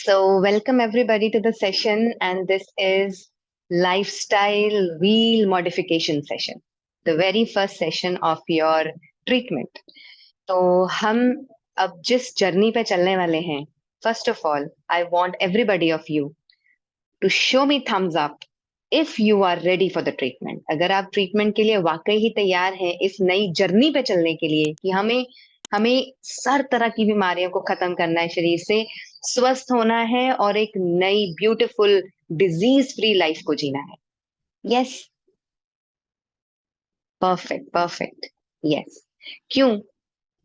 Welcome everybody to the session, and this is lifestyle wheel modification session, the very first session of your treatment. तो हम अब जिस journey पे चलने वाले हैं, first of all I want everybody of you to show me thumbs up if you are ready for the treatment. अगर आप ट्रीटमेंट के लिए वाकई ही तैयार हैं इस नई जर्नी पे चलने के लिए कि हमें हमें हर तरह की बीमारियों को खत्म करना है, शरीर से स्वस्थ होना है और एक नई ब्यूटीफुल डिजीज फ्री लाइफ को जीना है। Yes, perfect perfect. यस, क्यों?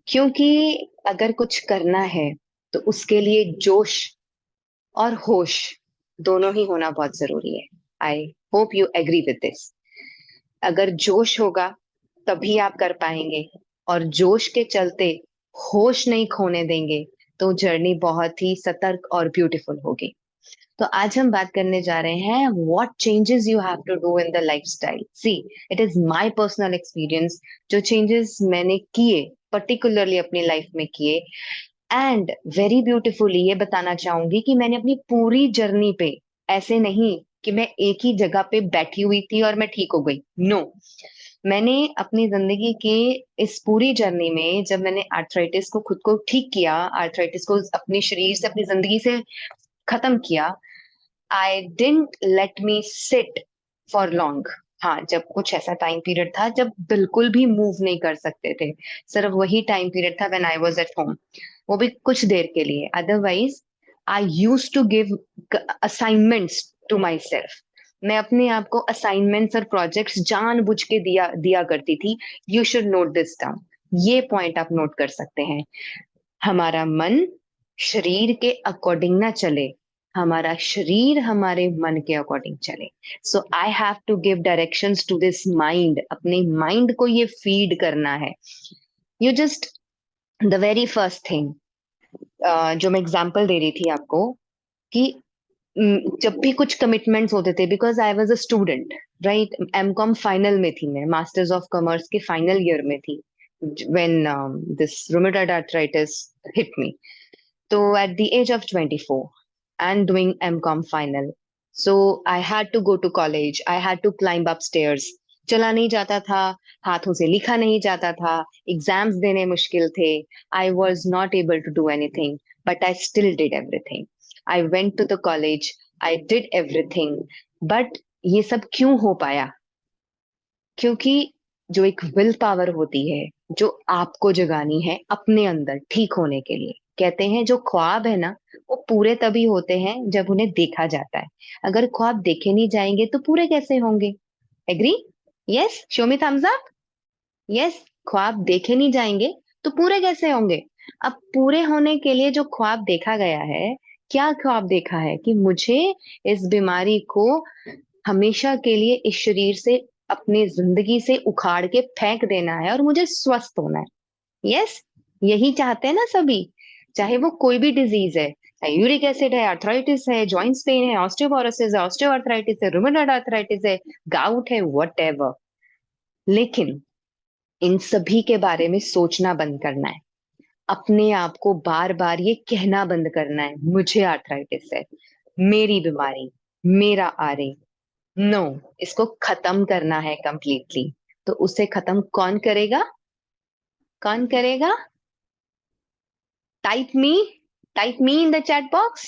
क्योंकि अगर कुछ करना है तो उसके लिए जोश और होश दोनों ही होना बहुत जरूरी है। I hope you agree with this. अगर जोश होगा तभी आप कर पाएंगे, और जोश के चलते होश नहीं खोने देंगे तो जर्नी बहुत ही सतर्क और ब्यूटीफुल होगी। तो आज हम बात करने जा रहे हैं what changes you have to do in the lifestyle. See, it is my personal experience, जो चेंजेस मैंने किए पर्टिकुलरली अपनी लाइफ में किए, एंड वेरी ब्यूटीफुली ये बताना चाहूंगी कि मैंने अपनी पूरी जर्नी पे, ऐसे नहीं कि मैं एक ही जगह पे बैठी हुई थी और मैं ठीक हो गई, नो मैंने अपनी जिंदगी के इस पूरी जर्नी में जब मैंने आर्थराइटिस को खुद को ठीक किया, आर्थराइटिस को अपने शरीर से अपनी जिंदगी से खत्म किया, I didn't let me sit for long. हाँ, जब कुछ ऐसा टाइम पीरियड था जब बिल्कुल भी मूव नहीं कर सकते थे, सिर्फ वही टाइम पीरियड था when I was at home, वो भी कुछ देर के लिए। Otherwise I use to give assignments to myself. मैं अपने आप को असाइनमेंट्स और प्रोजेक्ट्स जानबूझ के दिया दिया करती थी। You should note this down. ये पॉइंट आप नोट कर सकते हैं। हमारा मन शरीर के अकॉर्डिंग ना चले, हमारा शरीर हमारे मन के अकॉर्डिंग चले। So I have to give directions to this mind. अपने माइंड को ये फीड करना है। You just, the very first thing जो मैं एग्जांपल दे रही थी आपको, कि जब भी कुछ कमिटमेंट्स होते थे, because I was a student, right, MCom final में थी, मैं मास्टर्स ऑफ कॉमर्स के फाइनल ईयर में थी when this rheumatoid arthritis hit me. So at the age of 24 and doing MCOM final, so I had to go to college. I had to climb up stairs. चला नहीं जाता था, हाथों से लिखा नहीं जाता था, एग्जाम्स देने मुश्किल थे। I was not able to do anything, but I still did everything. I went to the college. I did everything. But ये सब क्यों हो पाया? क्योंकि जो एक विल पावर होती है, जो आपको जगानी है अपने अंदर ठीक होने के लिए। कहते हैं जो ख्वाब है ना, वो पूरे तभी होते हैं जब उन्हें देखा जाता है। अगर ख्वाब देखे नहीं जाएंगे तो पूरे कैसे होंगे? Agree? Yes, show me thumbs up. Yes, ख्वाब देखे नहीं जाएंगे तो पूरे कैसे होंगे? अब पूरे होने के लिए जो ख्वाब देखा गया है, क्या ख्वाब देखा है? कि मुझे इस बीमारी को हमेशा के लिए इस शरीर से, अपनी जिंदगी से उखाड़ के फेंक देना है और मुझे स्वस्थ होना है। यस, यही चाहते हैं ना सभी। चाहे वो कोई भी डिजीज है, चाहे यूरिक एसिड है, आर्थराइटिस है, जॉइंट्स पेन है, ऑस्टियोपोरोसिस है, ऑस्टियोआर्थराइटिस है, रूमेटॉइड आर्थराइटिस है, गाउट है, व्हाटएवर। लेकिन इन सभी के बारे में सोचना बंद करना है। अपने आप को बार बार ये कहना बंद करना है, मुझे आर्थराइटिस है, मेरी बीमारी, मेरा आरे। नो, इसको खत्म करना है कंप्लीटली। तो उसे खत्म कौन करेगा? कौन करेगा? Type me, type me in the chat box.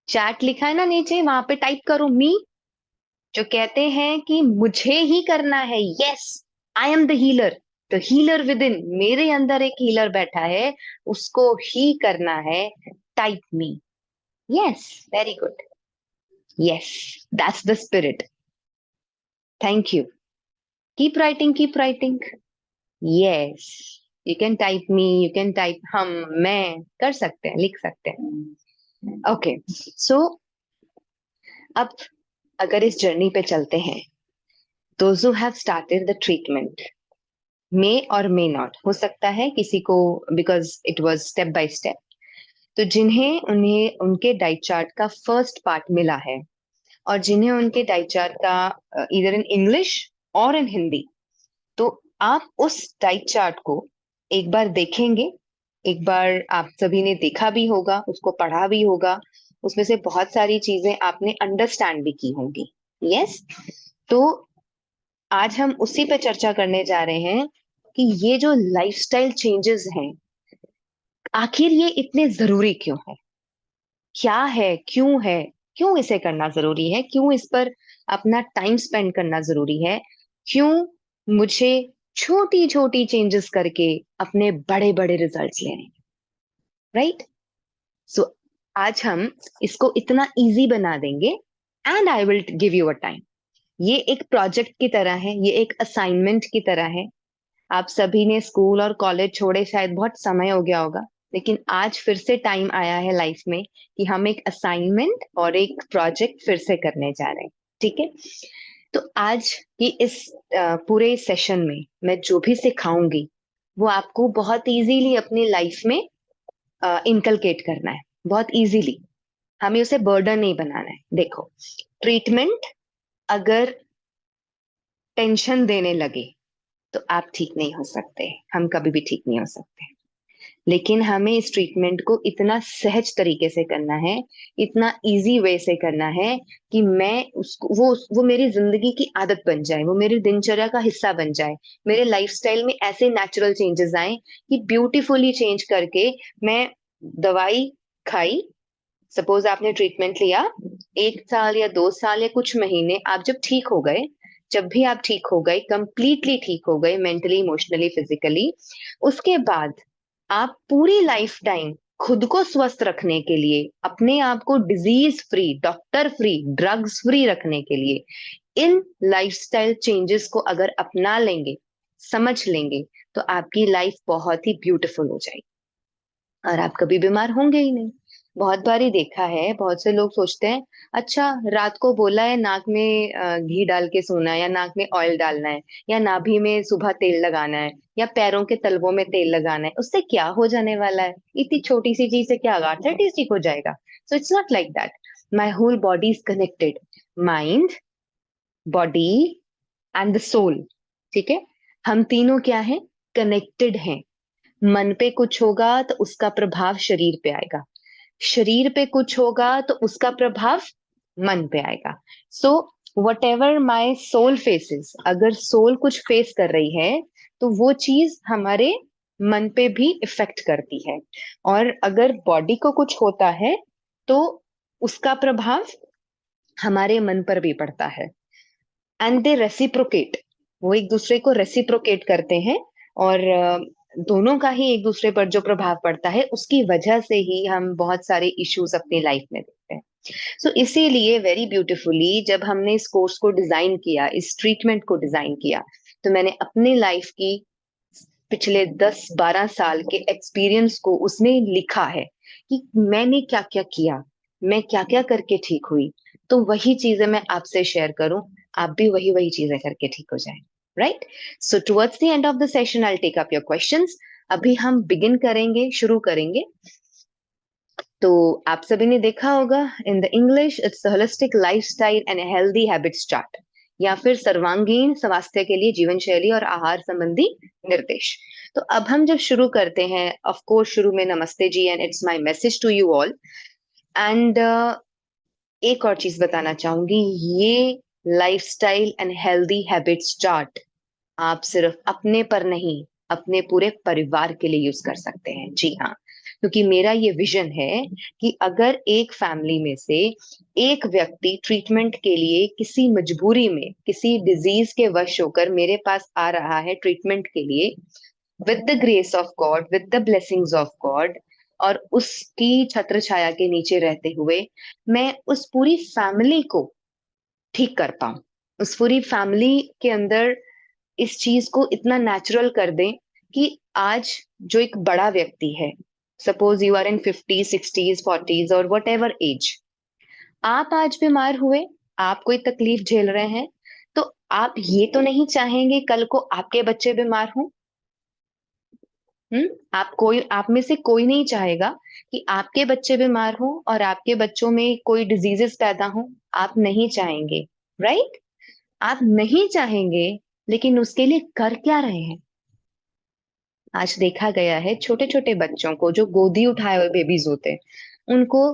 Chat लिखा है ना नीचे, वहां पे टाइप करो मी। जो कहते हैं कि मुझे ही करना है, yes, I am the healer, the healer with in, मेरे अंदर एक हीलर बैठा है, उसको ही करना है। Type me. Yes, very good. Yes, that's the spirit. Thank you. Keep writing, keep writing. Yes, you can type me, you can type हम, मैं, कर सकते हैं, लिख सकते हैं। ओके, सो अब अगर इस जर्नी पे चलते हैं, those who have started the treatment may और मे नॉट, हो सकता है किसी को, because it was step by step, तो जिन्हें उन्हें उनके डाइट चार्ट का फर्स्ट पार्ट मिला है, और जिन्हें उनके डाइट चार्ट का इधर इन इंग्लिश और इन हिंदी, तो आप उस डाइट चार्ट को एक बार देखेंगे। एक बार आप सभी ने देखा भी होगा, उसको पढ़ा भी होगा, उसमें से बहुत सारी चीजें आपने अंडरस्टैंड भी की होंगी। यस। तो आज हम उसी पे चर्चा करने जा रहे हैं कि ये जो लाइफस्टाइल चेंजेस हैं, आखिर ये इतने जरूरी क्यों है, क्या है, क्यों इसे करना जरूरी है, क्यों इस पर अपना टाइम स्पेंड करना जरूरी है, क्यों मुझे छोटी छोटी चेंजेस करके अपने बड़े बड़े रिजल्ट्स लेने, राइट। सो आज हम इसको इतना इजी बना देंगे, and I will give you a time. ये एक प्रोजेक्ट की तरह है, ये एक असाइनमेंट की तरह है। आप सभी ने स्कूल और कॉलेज छोड़े शायद बहुत समय हो गया होगा, लेकिन आज फिर से टाइम आया है लाइफ में कि हम एक असाइनमेंट और एक प्रोजेक्ट फिर से करने जा रहे हैं। ठीक है। तो आज की इस पूरे सेशन में मैं जो भी सिखाऊंगी वो आपको बहुत इजीली अपनी लाइफ में इनकलकेट करना है, बहुत इजीली। हमें उसे बर्डन नहीं बनाना है। देखो, ट्रीटमेंट अगर टेंशन देने लगे तो आप ठीक नहीं हो सकते, हम कभी भी ठीक नहीं हो सकते। लेकिन हमें इस ट्रीटमेंट को इतना सहज तरीके से करना है, इतना इजी वे से करना है कि मैं उसको वो मेरी जिंदगी की आदत बन जाए, वो मेरी दिनचर्या का हिस्सा बन जाए, मेरे लाइफस्टाइल में ऐसे नेचुरल चेंजेस आए कि ब्यूटीफुली चेंज करके मैं दवाई खाई। सपोज आपने ट्रीटमेंट लिया 1 साल या 2 साल या कुछ महीने, आप जब ठीक हो गए, जब भी आप ठीक हो गए, कंप्लीटली ठीक हो गए, मेंटली, इमोशनली, फिजिकली, उसके बाद आप पूरी लाइफ टाइम खुद को स्वस्थ रखने के लिए, अपने आप को disease free, doctor free, drugs free रखने के लिए इन लाइफस्टाइल चेंजेस को अगर अपना लेंगे, समझ लेंगे, तो आपकी लाइफ बहुत ही ब्यूटीफुल हो जाएगी और आप कभी बीमार होंगे ही नहीं। बहुत बार ही देखा है, बहुत से लोग सोचते हैं अच्छा रात को बोला है नाक में घी डाल के सोना है, या नाक में ऑयल डालना है, या नाभि में सुबह तेल लगाना है, या पैरों के तलवों में तेल लगाना है, उससे क्या हो जाने वाला है, इतनी छोटी सी चीज से क्या आर्थराइटिस ठीक हो जाएगा। So it's not like that. My whole body is connected, mind, body and the soul. ठीक है। हम तीनों क्या है, कनेक्टेड हैं। मन पे कुछ होगा तो उसका प्रभाव शरीर पे आएगा, शरीर पे कुछ होगा तो उसका प्रभाव मन पे आएगा। So whatever my soul faces, अगर सोल कुछ फेस कर रही है तो वो चीज हमारे मन पे भी इफेक्ट करती है, और अगर बॉडी को कुछ होता है तो उसका प्रभाव हमारे मन पर भी पड़ता है। एंड दे रेसिप्रोकेट, वो एक दूसरे को रेसिप्रोकेट करते हैं, और दोनों का ही एक दूसरे पर जो प्रभाव पड़ता है उसकी वजह से ही हम बहुत सारे इश्यूज अपनी लाइफ में देखते हैं। सो इसीलिए वेरी ब्यूटीफुली जब हमने इस कोर्स को डिजाइन किया, इस ट्रीटमेंट को डिजाइन किया, तो मैंने अपने लाइफ की पिछले 10-12 साल के एक्सपीरियंस को उसमें लिखा है कि मैंने क्या क्या किया, मैं क्या क्या करके ठीक हुई। तो वही चीजें मैं आपसे शेयर करूं, आप भी वही वही चीजें करके ठीक हो जाए, right. So towards the end of the session I take up your questions. अभी हम बिगिन करेंगे, शुरू करेंगे। तो आप सभी ने देखा होगा, in the English it's holistic lifestyle and healthy habits chart, या फिर सर्वांगीण स्वास्थ्य के लिए जीवन शैली और आहार संबंधी निर्देश। तो अब हम जब शुरू करते हैं, ऑफ कोर्स शुरू में नमस्ते ji and it's my message to you all. And एक और चीज बताना चाहूंगी, ये lifestyle and healthy habits chart आप सिर्फ अपने पर नहीं, अपने पूरे परिवार के लिए यूज कर सकते हैं। जी हाँ, क्योंकि मेरा ये विजन है कि अगर एक फैमिली में से एक व्यक्ति ट्रीटमेंट के लिए किसी मजबूरी में, किसी डिजीज के वश होकर मेरे पास आ रहा है ट्रीटमेंट के लिए, with the grace of God, with the blessings of God, और उसकी छत्र छाया के नीचे रहते हुए मैं उस पूरी फैमिली को ठीक कर पाऊं, उस पूरी फैमिली के अंदर इस चीज को इतना नेचुरल कर दें कि आज जो एक बड़ा व्यक्ति है, सपोज यू आर इन 50, 60, 40 और वट एवर एज, आप आज बीमार हुए, आप कोई तकलीफ झेल रहे हैं, तो आप ये तो नहीं चाहेंगे कल को आपके बच्चे बीमार हों। आप में से कोई नहीं चाहेगा कि आपके बच्चे बीमार हो और आपके बच्चों में कोई डिजीजेस पैदा हो। आप नहीं चाहेंगे, राइट। आप नहीं चाहेंगे, लेकिन उसके लिए कर क्या रहे हैं। आज देखा गया है छोटे छोटे बच्चों को, जो गोदी उठाए हुए बेबीज होते हैं, उनको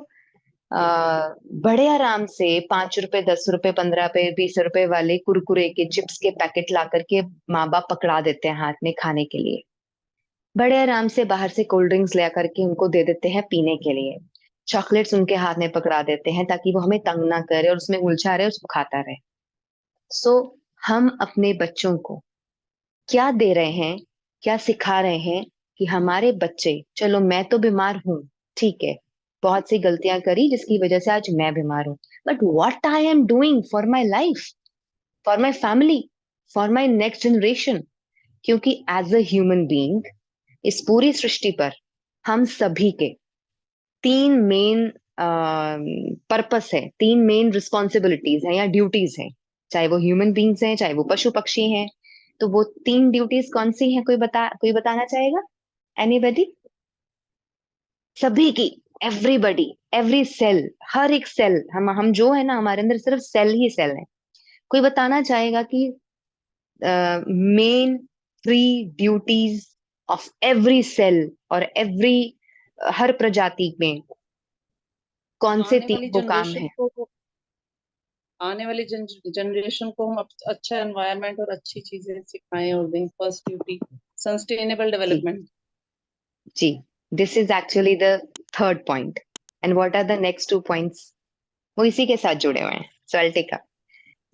बड़े आराम से 5 रुपए, 10 रुपए, 15 रुपए, 20 रुपए वाले कुरकुरे के चिप्स के पैकेट ला करके माँ बाप पकड़ा देते हैं हाथ में खाने के लिए। बड़े आराम से बाहर से कोल्ड ड्रिंक्स ले करके उनको दे देते हैं पीने के लिए। चॉकलेट्स उनके हाथ में पकड़ा देते हैं ताकि वो हमें तंग ना करे और उसमें उलझा रहे, उसको खाता रहे। सो हम अपने बच्चों को क्या दे रहे हैं, क्या सिखा रहे हैं कि हमारे बच्चे, चलो मैं तो बीमार हूं, ठीक है, बहुत सी गलतियां करी जिसकी वजह से आज मैं बीमार हूं, but what I am doing for my life, for my family, for my next generation. क्योंकि एज अ ह्यूमन बीइंग इस पूरी सृष्टि पर हम सभी के तीन मेन पर्पस है, तीन मेन रिस्पॉन्सिबिलिटीज हैं या ड्यूटीज हैं, चाहे वो ह्यूमन बींग्स हैं, चाहे वो पशु पक्षी हैं। तो वो तीन ड्यूटीज कौन सी हैं, कोई बताना चाहेगा? एनीबडी? सभी की, एवरीबडी, एवरी सेल, हर एक सेल, हम जो है ना, हमारे अंदर सिर्फ सेल ही सेल है। कोई बताना चाहेगा कि main three duties of every cell और एवरी, हर प्रजाति में कौन से आने तीन वाली वो काम जनरेशन है? को आने वाली जनरेशन को हम अच्छा एनवायरनमेंट और अच्छी चीजें सिखाएं और दें। फर्स्ट ड्यूटी सस्टेनेबल जी डेवलपमेंट। जी, this is actually the third point. And what are the next 2 points? वो इसी के साथ जुड़े हुए हैं, so I take up.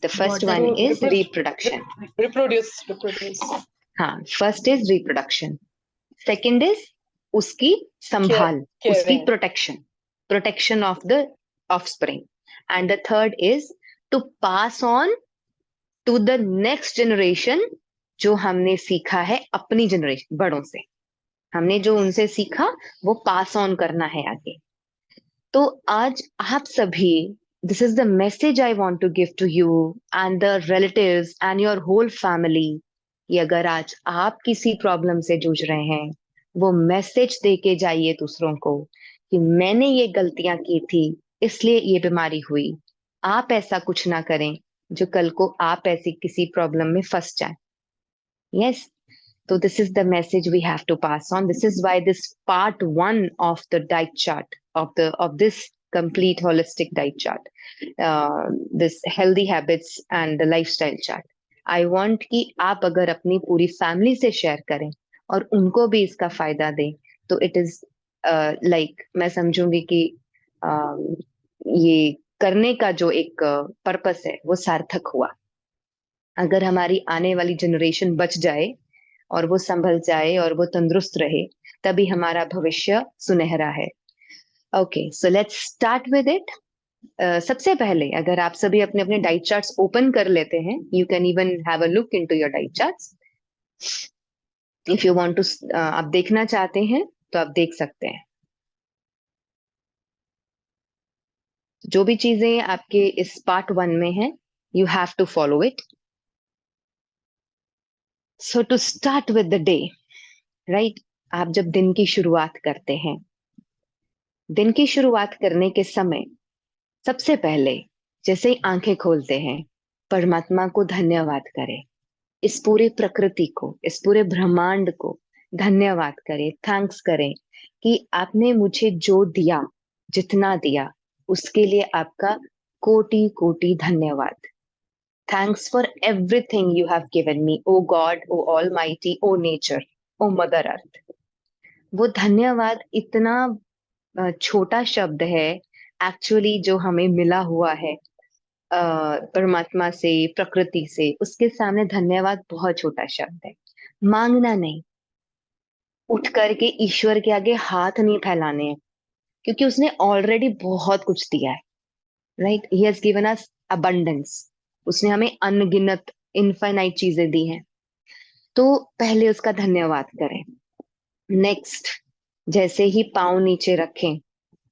The first water. One तो इज रिप्रोडक्शन। रिप्रोड्यूस रिप्रोड्यूस हाँ, first is reproduction, second is उसकी केयर संभाल, उसकी caring. Protection, protection of the offspring, and the third is to pass on to the next generation जो हमने सीखा है अपनी जनरेशन बड़ों से। हमने जो उनसे सीखा वो पास ऑन करना है आगे। तो आज आप सभी, this is the message I want to give to you and the relatives and your whole family, कि अगर आज आप किसी प्रॉब्लम से जूझ रहे हैं, वो मैसेज दे के जाइए दूसरों को कि मैंने ये गलतियां की थी, इसलिए ये बीमारी हुई। आप ऐसा कुछ ना करें जो कल को आप ऐसी किसी प्रॉब्लम में फंस जाए। Yes, so this is the message we have to pass on. This is why this part one of the diet chart of this complete holistic diet chart, this healthy habits and the lifestyle chart. I want कि आप अगर अपनी पूरी family से share करें और उनको भी इसका फायदा दें, तो इट इज लाइक मैं समझूंगी कि ये करने का जो एक पर्पस है वो सार्थक हुआ। अगर हमारी आने वाली जनरेशन बच जाए और वो संभल जाए और वो तंदुरुस्त रहे, तभी हमारा भविष्य सुनहरा है। Okay, so let's start with it. सबसे पहले अगर आप सभी अपने अपने डाइट चार्ट्स ओपन कर लेते हैं, you can even have a look into your diet charts. If you want to, आप देखना चाहते हैं तो आप देख सकते हैं। जो भी चीजें आपके इस पार्ट वन में है, you have to follow it. So to start with the day, right, आप जब दिन की शुरुआत करते हैं, दिन की शुरुआत करने के समय सबसे पहले जैसे ही आंखें खोलते हैं, परमात्मा को धन्यवाद करें। इस पूरी प्रकृति को, इस पूरे ब्रह्मांड को धन्यवाद करें, थैंक्स करें कि आपने मुझे जो दिया, जितना दिया, उसके लिए आपका कोटि कोटि धन्यवाद। Thanks for everything you have given me, O God, O Almighty, O nature, O Mother Earth. वो धन्यवाद इतना छोटा शब्द है एक्चुअली जो हमें मिला हुआ है परमात्मा से, प्रकृति से, उसके सामने धन्यवाद बहुत छोटा शब्द है। मांगना नहीं, उठ करके ईश्वर के आगे हाथ नहीं फैलाने हैं, क्योंकि उसने ऑलरेडी बहुत कुछ दिया है। Right, he has given us abundance. उसने हमें अनगिनत, इनफाइनाइट चीजें दी हैं। तो पहले उसका धन्यवाद करें। नेक्स्ट, जैसे ही पाँव नीचे रखें,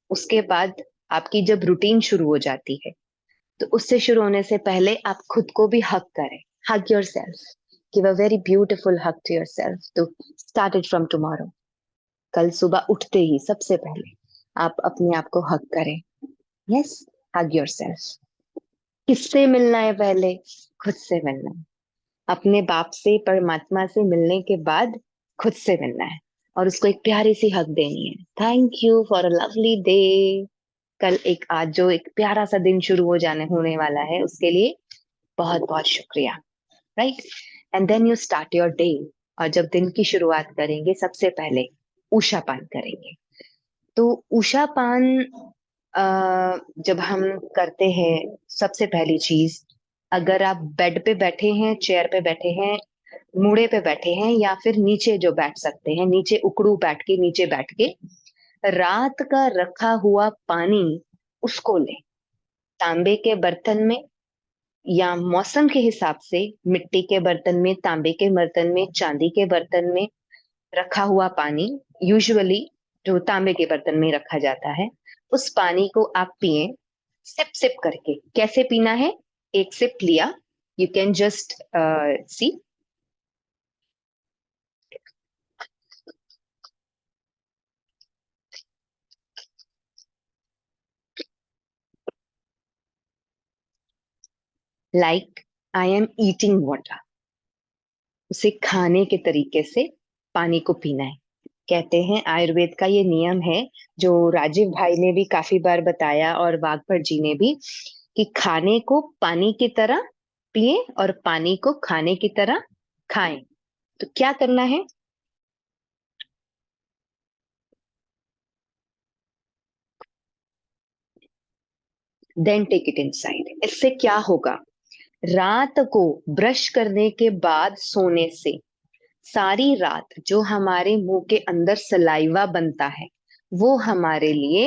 उसके बाद आपकी जब रूटीन शुरू हो जाती है, तो उससे शुरू होने से पहले आप खुद को भी हक करें। Hug yourself, give a very beautiful hug to yourself to start it from tomorrow. कल सुबह उठते ही सबसे पहले आप अपने आप को हक करें। Yes, hug your self. किससे मिलना है पहले? खुद से मिलना है। अपने बाप से, परमात्मा से मिलने के बाद खुद से मिलना है और उसको एक प्यारी सी हक देनी है। Thank you for a lovely day, कल एक आज जो एक प्यारा सा दिन शुरू होने वाला है, उसके लिए बहुत बहुत शुक्रिया, right. And then you start your day. और जब दिन की शुरुआत करेंगे, सबसे पहले उषा पान करेंगे। तो उषा पान जब हम करते हैं, सबसे पहली चीज, अगर आप बेड पे बैठे हैं, चेयर पे बैठे हैं, मुड़े पे बैठे हैं, या फिर नीचे जो बैठ सकते हैं, नीचे उकड़ू बैठ के, नीचे बैठ के रात का रखा हुआ पानी उसको ले, तांबे के बर्तन में या मौसम के हिसाब से मिट्टी के बर्तन में, तांबे के बर्तन में, चांदी के बर्तन में रखा हुआ पानी, यूजुअली जो तांबे के बर्तन में रखा जाता है, उस पानी को आप पिए सिप सिप करके। कैसे पीना है? एक सिप लिया, you can just see, like I am eating water. उसे खाने के तरीके से पानी को पीना है। कहते हैं, आयुर्वेद का ये नियम है, जो राजीव भाई ने भी काफी बार बताया और वाघभट जी ने भी, कि खाने को पानी की तरह पिए और पानी को खाने की तरह खाएं। तो क्या करना है? Then take it inside. इससे क्या होगा? रात को ब्रश करने के बाद सोने से सारी रात जो हमारे मुंह के अंदर सलाइवा बनता है, वो हमारे लिए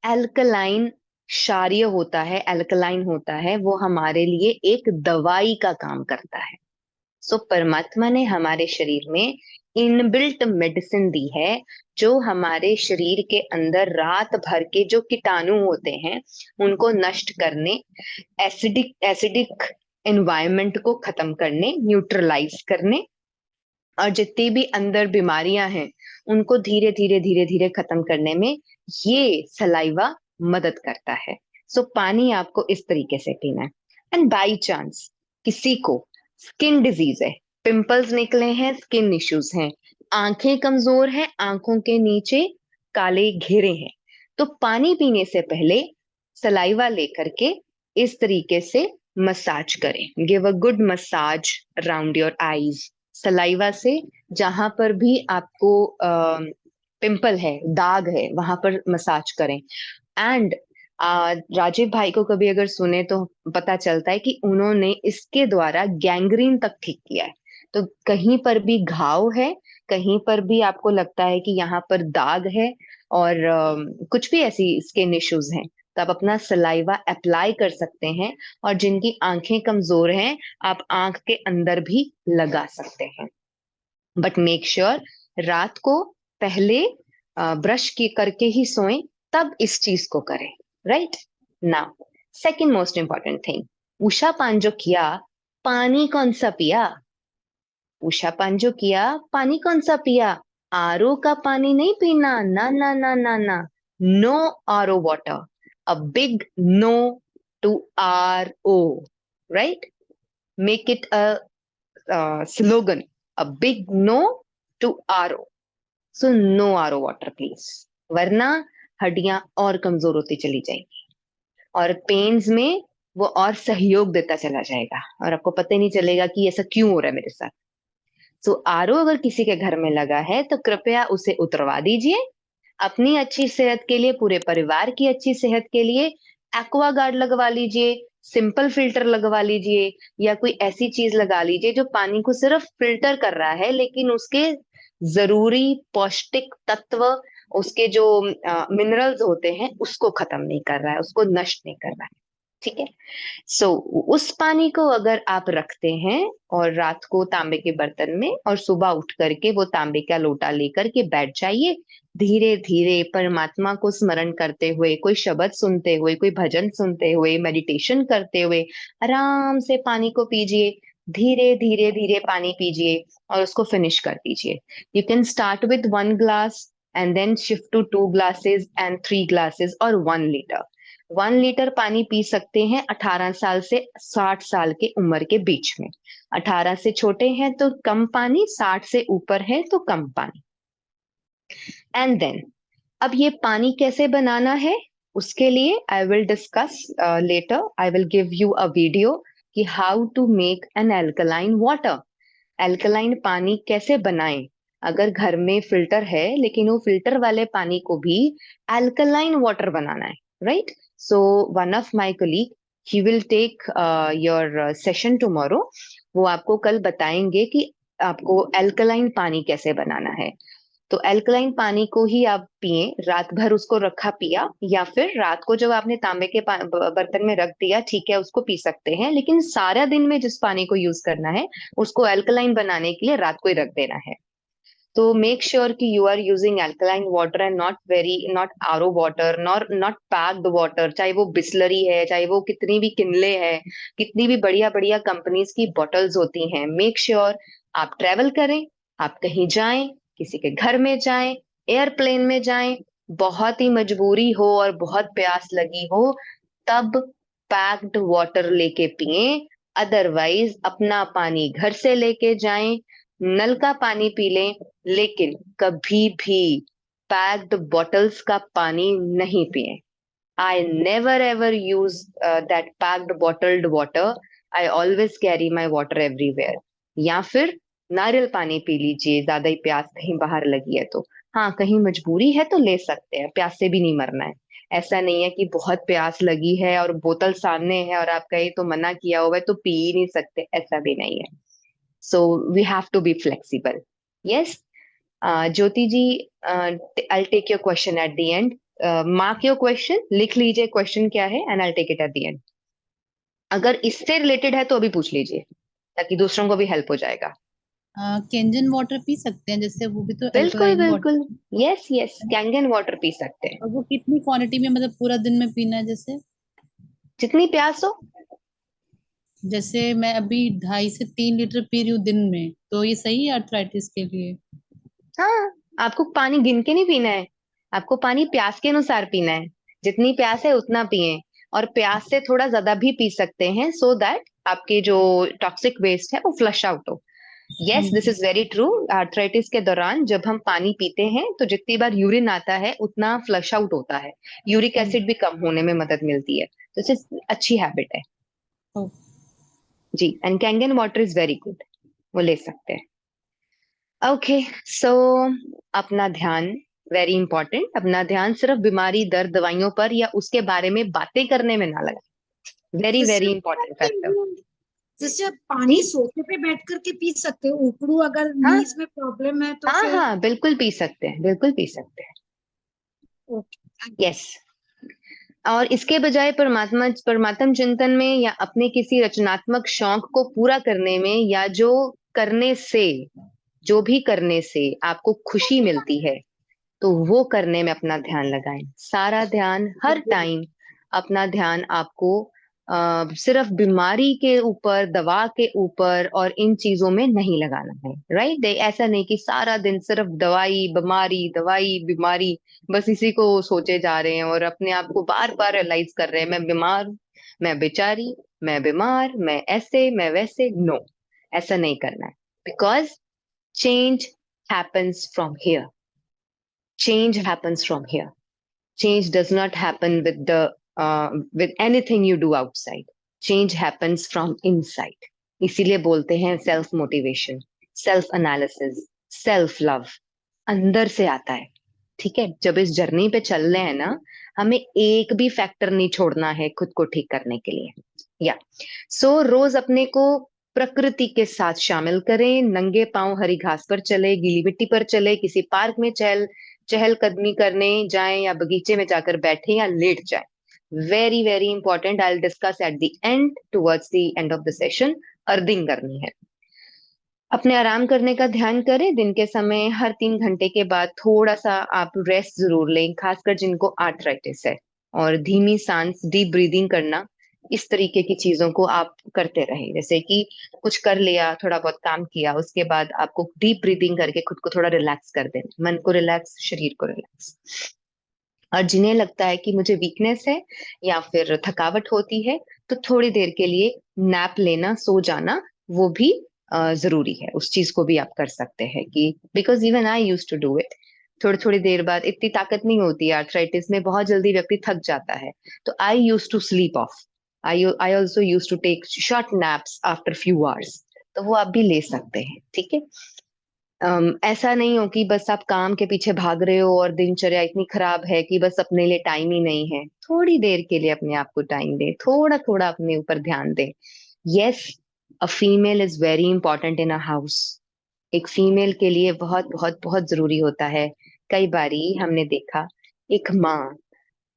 एल्कलाइन क्षारीय होता है, एल्कलाइन होता है, वो हमारे लिए एक दवाई का काम करता है। सो परमात्मा ने हमारे शरीर में इनबिल्ट मेडिसिन दी है, जो हमारे शरीर के अंदर रात भर के जो कीटाणु होते हैं उनको नष्ट करने, एसिडिक एनवायरनमेंट को खत्म करने, न्यूट्रलाइज करने, और जितनी भी अंदर बीमारियां हैं उनको धीरे धीरे धीरे धीरे खत्म करने में ये सलाइवा मदद करता है। सो पानी आपको इस तरीके से पीना है। एंड बाई चांस किसी को स्किन डिजीज है, पिंपल्स निकले हैं, स्किन इश्यूज हैं, आंखें कमजोर हैं, आंखों के नीचे काले घेरे हैं, तो पानी पीने से पहले सलाइवा लेकर के इस तरीके से मसाज करें। Give a good massage around your eyes, saliva से। जहां पर भी आपको पिंपल है, दाग है, वहां पर मसाज करें। एंड राजीव भाई को कभी अगर सुने तो पता चलता है कि उन्होंने इसके द्वारा गैंग्रीन तक ठीक किया है। तो कहीं पर भी घाव है, कहीं पर भी आपको लगता है कि यहाँ पर दाग है, और कुछ भी ऐसी स्किन इश्यूज हैं, तो आप अपना सलाइवा अप्लाई कर सकते हैं। और जिनकी आंखें कमजोर हैं, आप आंख के अंदर भी लगा सकते हैं। बट मेक श्योर रात को पहले ब्रश की करके ही सोएं, तब इस चीज को करें, right. Now second most important thing, उषा पान जो किया, पानी कौन सा पिया? उषा पान जो किया, पानी कौन सा पिया? आरओ का पानी नहीं पीना, ना ना ना ना ना। No RO water, a big no to R O, right. Make it a slogan, a big no to RO. So no RO water please, वरना हड्डियां और कमजोर होती चली जाएंगी, और पेन्स में वो और सहयोग देता चला जाएगा, और आपको पता ही नहीं चलेगा कि ऐसा क्यों हो रहा है मेरे साथ। सो आरओ अगर किसी के घर में लगा है तो कृपया उसे उतरवा दीजिए। अपनी अच्छी सेहत के लिए, पूरे परिवार की अच्छी सेहत के लिए एक्वा गार्ड लगवा लीजिए, सिंपल फिल्टर लगवा लीजिए, या कोई ऐसी चीज लगा लीजिए जो पानी को सिर्फ फिल्टर कर रहा है, लेकिन उसके जरूरी पौष्टिक तत्व, उसके जो मिनरल्स होते हैं, उसको खत्म नहीं कर रहा है, उसको नष्ट नहीं कर रहा है। ठीक है। सो उस पानी को अगर आप रखते हैं और रात को तांबे के बर्तन में, और सुबह उठ करके वो तांबे का लोटा लेकर के बैठ जाइए, धीरे धीरे परमात्मा को स्मरण करते हुए, कोई शब्द सुनते हुए, कोई भजन सुनते हुए, मेडिटेशन करते हुए आराम से पानी को पीजिए। धीरे धीरे धीरे पानी पीजिए और उसको फिनिश कर दीजिए। You can start with 1 glass and then shift to 2 glasses and 3 glasses और 1 लीटर। 1 लीटर पानी पी सकते हैं 18 साल से 60 साल के उम्र के बीच में। 18 से छोटे हैं तो कम पानी, 60 से ऊपर है तो कम पानी। एंड देन अब ये पानी कैसे बनाना है? उसके लिए I will discuss later, I will give you a video कि how to make an alkaline water. Alkaline पानी कैसे बनाएं। अगर घर में फिल्टर है लेकिन वो फिल्टर वाले पानी को भी एल्कलाइन वाटर बनाना है, right? So one of my colleague, he will take your session tomorrow. वो आपको कल बताएंगे कि आपको एल्कलाइन पानी कैसे बनाना है। तो एल्कलाइन पानी को ही आप पिए, रात भर उसको रखा पिया, या फिर रात को जब आपने तांबे के बर्तन में रख दिया, ठीक है, उसको पी सकते हैं, लेकिन सारा दिन में जिस पानी को यूज करना है उसको एल्कलाइन बनाने के लिए रात को ही रख देना है। तो मेक श्योर कि you are using alkaline water and not RO water, not packed water, चाहे वो बिस्लरी है, चाहे वो कितनी भी किनले है, कितनी भी बढ़िया बढ़िया कंपनीज की बॉटल्स होती हैं। मेक श्योर आप ट्रेवल करें, आप कहीं जाएं, किसी के घर में जाएं, एयरप्लेन में जाएं, बहुत ही मजबूरी हो और बहुत प्यास लगी हो, तब पैक्ड वाटर लेके पिएं। अदरवाइज अपना पानी घर से लेके जाएं, नल का पानी पी लें, लेकिन कभी भी पैक्ड बॉटल्स का पानी नहीं पिए। I never ever use that packed bottled water. I always carry my water everywhere. या फिर नारियल पानी पी लीजिए, ज्यादा ही प्यास कहीं बाहर लगी है तो। हाँ, कहीं मजबूरी है तो ले सकते हैं, प्यास से भी नहीं मरना है। ऐसा नहीं है कि बहुत प्यास लगी है और बोतल सामने है और आप कहीं तो मना किया हुआ है तो पी ही नहीं सकते, ऐसा भी नहीं है। So we have to be flexible. Yes, Jyoti ji, I'll take your question at the end. Mark your question, लिख लीजिए क्वेश्चन क्या है, and I'll take it at the end. अगर इससे रिलेटेड है तो अभी पूछ लीजिए, ताकि दूसरों को भी हेल्प हो जाएगा। कैंजन वाटर पी सकते हैं, जैसे वो भी तो बिल्कुल अल्कलाइन बिल्कुल, water yes yes, Kangen water P सकते हैं, और वो कितनी क्वांटिटी में, मतलब पूरा दिन में पीना है? जैसे जितनी प्यास हो। जैसे मैं अभी 2.5 से 3 लीटर पी रही हूँ दिन में, तो ये सही है आर्थराइटिस के लिए? हाँ, आपको पानी गिन के नहीं पीना है, आपको पानी प्यास के अनुसार पीना है। जितनी प्यास है उतना पिए, और प्यास से थोड़ा ज्यादा भी पी सकते हैं, सो दैट आपके जो टॉक्सिक वेस्ट है वो फ्लश आउट हो। हाँ यस, दिस जी। Is very true. आर्थराइटिस के दौरान जब हम पानी पीते हैं तो जितनी बार यूरिन आता है उतना फ्लश आउट होता है, यूरिक हाँ एसिड भी कम होने में मदद मिलती है। तो दिस अच्छी हैबिट है ओ, जी। And Kangen water is very good, वो ले सकते हैं। ओके, सो अपना ध्यान, वेरी इंपॉर्टेंट, अपना ध्यान सिर्फ बीमारी, दर्द, दवाइयों पर या उसके बारे में बातें करने में ना लगा। Very very important factor. जैसे जी, पानी सोफे पे बैठ करके पी सकते हो, ऊपरू अगर हाँ नीज में प्रॉब्लम है तो हाँ फिर? हाँ, बिल्कुल पी सकते हैं, बिल्कुल पी सकते हैं। ओके। यस, और इसके बजाय परमात्म चिंतन में या अपने किसी रचनात्मक शौक को पूरा करने में, या करने से जो भी करने से आपको खुशी मिलती है, तो वो करने में अपना ध्यान लगाएं। सारा ध्यान हर टाइम, अपना ध्यान आपको सिर्फ बीमारी के ऊपर, दवा के ऊपर और इन चीजों में नहीं लगाना है, राइट? ऐसा नहीं कि सारा दिन सिर्फ दवाई बीमारी, दवाई बीमारी, बस इसी को सोचे जा रहे हैं और अपने आप को बार बार रियलाइज कर रहे हैं, मैं बीमार हूं, मैं बेचारी, मैं बीमार, मैं ऐसे, मैं वैसे। नो, ऐसा नहीं करना है, because change happens from here. Change happens from here. Change does not happen with with anything you do outside. Change happens from inside. इसीलिए बोलते हैं self motivation, self analysis, self love अंदर से आता है। ठीक है, जब इस जर्नी पे चल रहे हैं ना, हमें एक भी फैक्टर नहीं छोड़ना है खुद को ठीक करने के लिए। या रोज अपने को प्रकृति के साथ शामिल करें, नंगे पांव हरी घास पर चले, गीली मिट्टी पर चले, किसी पार्क में चहलकदमी करने जाएं, या बगीचे में जाकर बैठे या लेट जाएं। Very very important, I will discuss at the end, towards the end of the session. Earthing करनी है, अपने आराम करने का ध्यान करें। दिन के समय हर 3 घंटे के बाद थोड़ा सा आप रेस्ट जरूर लें, खासकर जिनको आर्थराइटिस है। और धीमी सांस, डीप ब्रीदिंग करना, इस तरीके की चीजों को आप करते रहें। जैसे कि कुछ कर लिया, थोड़ा बहुत काम किया, उसके बाद आपको डीप ब्रीदिंग करके खुद को थोड़ा रिलैक्स कर देना, मन को रिलैक्स, शरीर को रिलैक्स। और जिन्हें लगता है कि मुझे वीकनेस है या फिर थकावट होती है, तो थोड़ी देर के लिए नैप लेना, सो जाना, वो भी जरूरी है। उस चीज को भी आप कर सकते हैं कि because even I use to do it. थोड़ी थोड़ी देर बाद, इतनी ताकत नहीं होती है आर्थराइटिस में, बहुत जल्दी व्यक्ति थक जाता है। तो I use to sleep off, I also use to take short naps after few hours. तो वो आप भी ले सकते हैं, ठीक है। ऐसा नहीं हो कि बस आप काम के पीछे भाग रहे हो और दिनचर्या इतनी खराब है कि बस अपने लिए टाइम ही नहीं है। थोड़ी देर के लिए अपने आप को टाइम दें, थोड़ा थोड़ा अपने ऊपर ध्यान दें। Yes, a female is very important in a house. एक फीमेल के लिए बहुत बहुत बहुत जरूरी होता है। कई बारी हमने देखा, एक माँ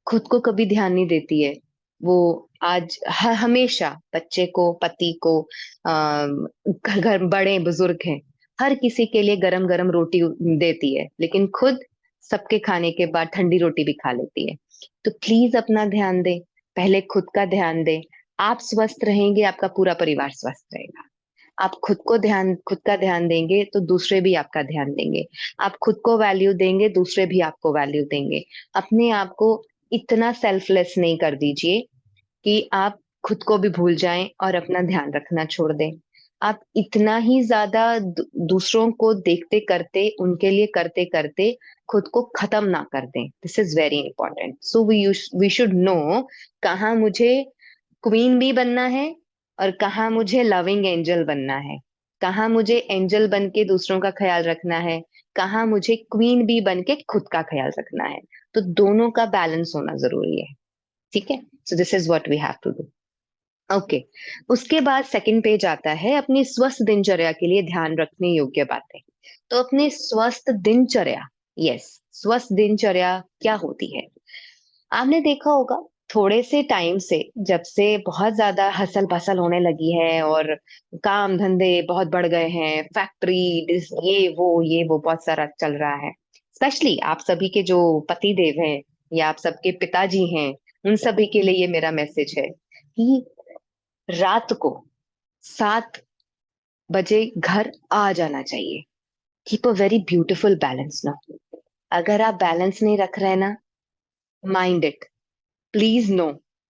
खुद को कभी ध्यान नहीं देती है। वो आज हमेशा बच्चे को, पति को, घर घर बड़े बुजुर्ग हैं, हर किसी के लिए गरम गरम रोटी देती है, लेकिन खुद सबके खाने के बाद ठंडी रोटी भी खा लेती है। तो प्लीज अपना ध्यान दें, पहले खुद का ध्यान दें। आप स्वस्थ रहेंगे, आपका पूरा परिवार स्वस्थ रहेगा। आप खुद का ध्यान देंगे तो दूसरे भी आपका ध्यान देंगे। आप खुद को वैल्यू देंगे, दूसरे भी आपको वैल्यू देंगे। अपने आप को इतना सेल्फलेस नहीं कर दीजिए कि आप खुद को भी भूल जाएं और अपना ध्यान रखना छोड़ दें। आप इतना ही ज्यादा दूसरों को देखते करते, उनके लिए करते करते खुद को खत्म ना कर दें। This is very important. So we should know कहाँ मुझे क्वीन भी बनना है और कहाँ मुझे लविंग एंजल बनना है, कहाँ मुझे एंजल बन के दूसरों का ख्याल रखना है, कहाँ मुझे क्वीन भी बन के खुद का ख्याल रखना है। तो दोनों का बैलेंस होना जरूरी है, ठीक है। So this is what we have to do. Okay, उसके बाद सेकंड पेज आता है अपनी स्वस्थ दिनचर्या के लिए ध्यान रखने योग्य बातें। तो अपनी स्वस्थ दिनचर्या, यस, स्वस्थ दिनचर्या क्या होती है? आपने देखा होगा थोड़े से टाइम से, जब से बहुत ज्यादा हसल पसल होने लगी है और काम धंधे बहुत बढ़ गए हैं, फैक्ट्री ये वो बहुत सारा चल रहा है। स्पेशली आप सभी के जो पति देव हैं या आप सबके पिताजी हैं, उन सभी के लिए ये मेरा मैसेज है कि रात को 7 बजे घर आ जाना चाहिए। Keep a very beautiful balance ना। अगर आप बैलेंस नहीं रख रहे ना, माइंड इट, प्लीज नो।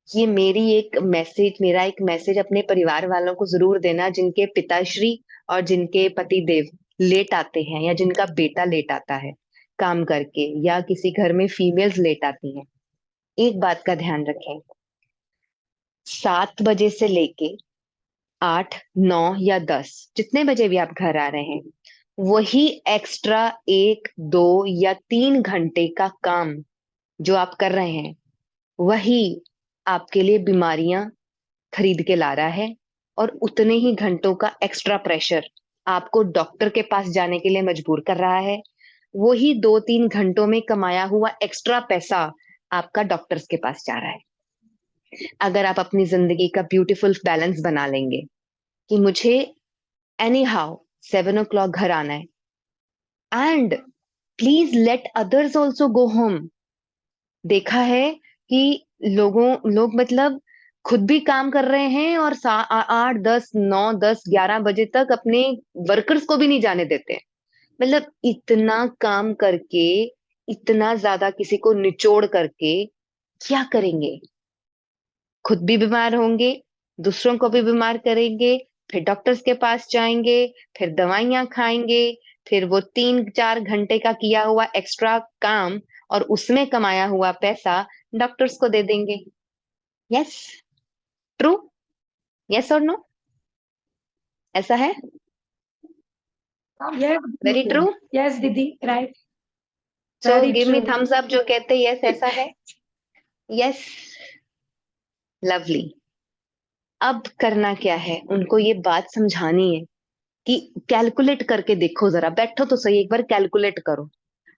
ये मेरा एक मैसेज अपने परिवार वालों को जरूर देना, जिनके पिताश्री और जिनके पति देव लेट आते हैं या जिनका बेटा लेट आता है काम करके, या किसी घर में फीमेल्स लेट आती हैं। एक बात का ध्यान रखें, 7 बजे से लेके 8, 9 या 10, जितने बजे भी आप घर आ रहे हैं, वही एक्स्ट्रा 1, 2 या 3 घंटे का काम जो आप कर रहे हैं, वही आपके लिए बीमारियां खरीद के ला रहा है। और उतने ही घंटों का एक्स्ट्रा प्रेशर आपको डॉक्टर के पास जाने के लिए मजबूर कर रहा है। वही 2-3 घंटों में कमाया हुआ एक्स्ट्रा पैसा आपका डॉक्टर्स के पास जा रहा है। अगर आप अपनी जिंदगी का ब्यूटीफुल बैलेंस बना लेंगे कि मुझे एनी हाउ 7 o'clock घर आना है, and please let others also go home. देखा है कि लोग मतलब खुद भी काम कर रहे हैं और 8, 10, 9, 10, 11 बजे तक अपने वर्कर्स को भी नहीं जाने देते। मतलब इतना काम करके, इतना ज्यादा किसी को निचोड़ करके क्या करेंगे? खुद भी बीमार होंगे, दूसरों को भी बीमार करेंगे, फिर डॉक्टर्स के पास जाएंगे, फिर दवाइयां खाएंगे, फिर वो 3-4 घंटे का किया हुआ एक्स्ट्रा काम और उसमें कमाया हुआ पैसा डॉक्टर्स को दे देंगे। Yes, true? यस और नो? ऐसा है? Yes, very true? yes, Didi, right. So Very give me true. Thumbs up जो कहते हैं यस ऐसा है। Yes, lovely. अब करना क्या है, उनको ये बात समझानी है कि कैलकुलेट करके देखो, जरा बैठो तो सही, एक बार कैलकुलेट करो।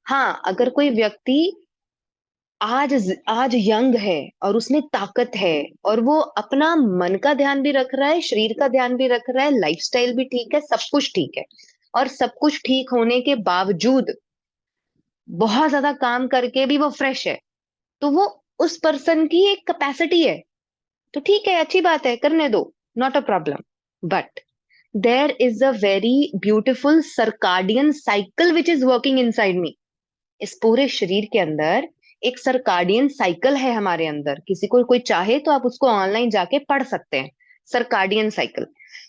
हाँ, अगर कोई व्यक्ति आज आज यंग है और उसमें ताकत है और वो अपना मन का ध्यान भी रख रहा है, शरीर का ध्यान भी रख रहा है, लाइफस्टाइल भी ठीक है, सब कुछ ठीक है, और सब कुछ ठीक होने के बावजूद बहुत ज्यादा काम करके भी वो फ्रेश है, तो वो उस पर्सन की एक कैपेसिटी है। तो ठीक है, अच्छी बात है, करने दो, not a problem. But there is a very beautiful circadian cycle which is working inside me. इस पूरे शरीर के अंदर एक सर्काडियन साइकिल है हमारे अंदर। किसी को कोई चाहे तो आप उसको ऑनलाइन जाके पढ़ सकते हैं, सर्काडियन साइकिल।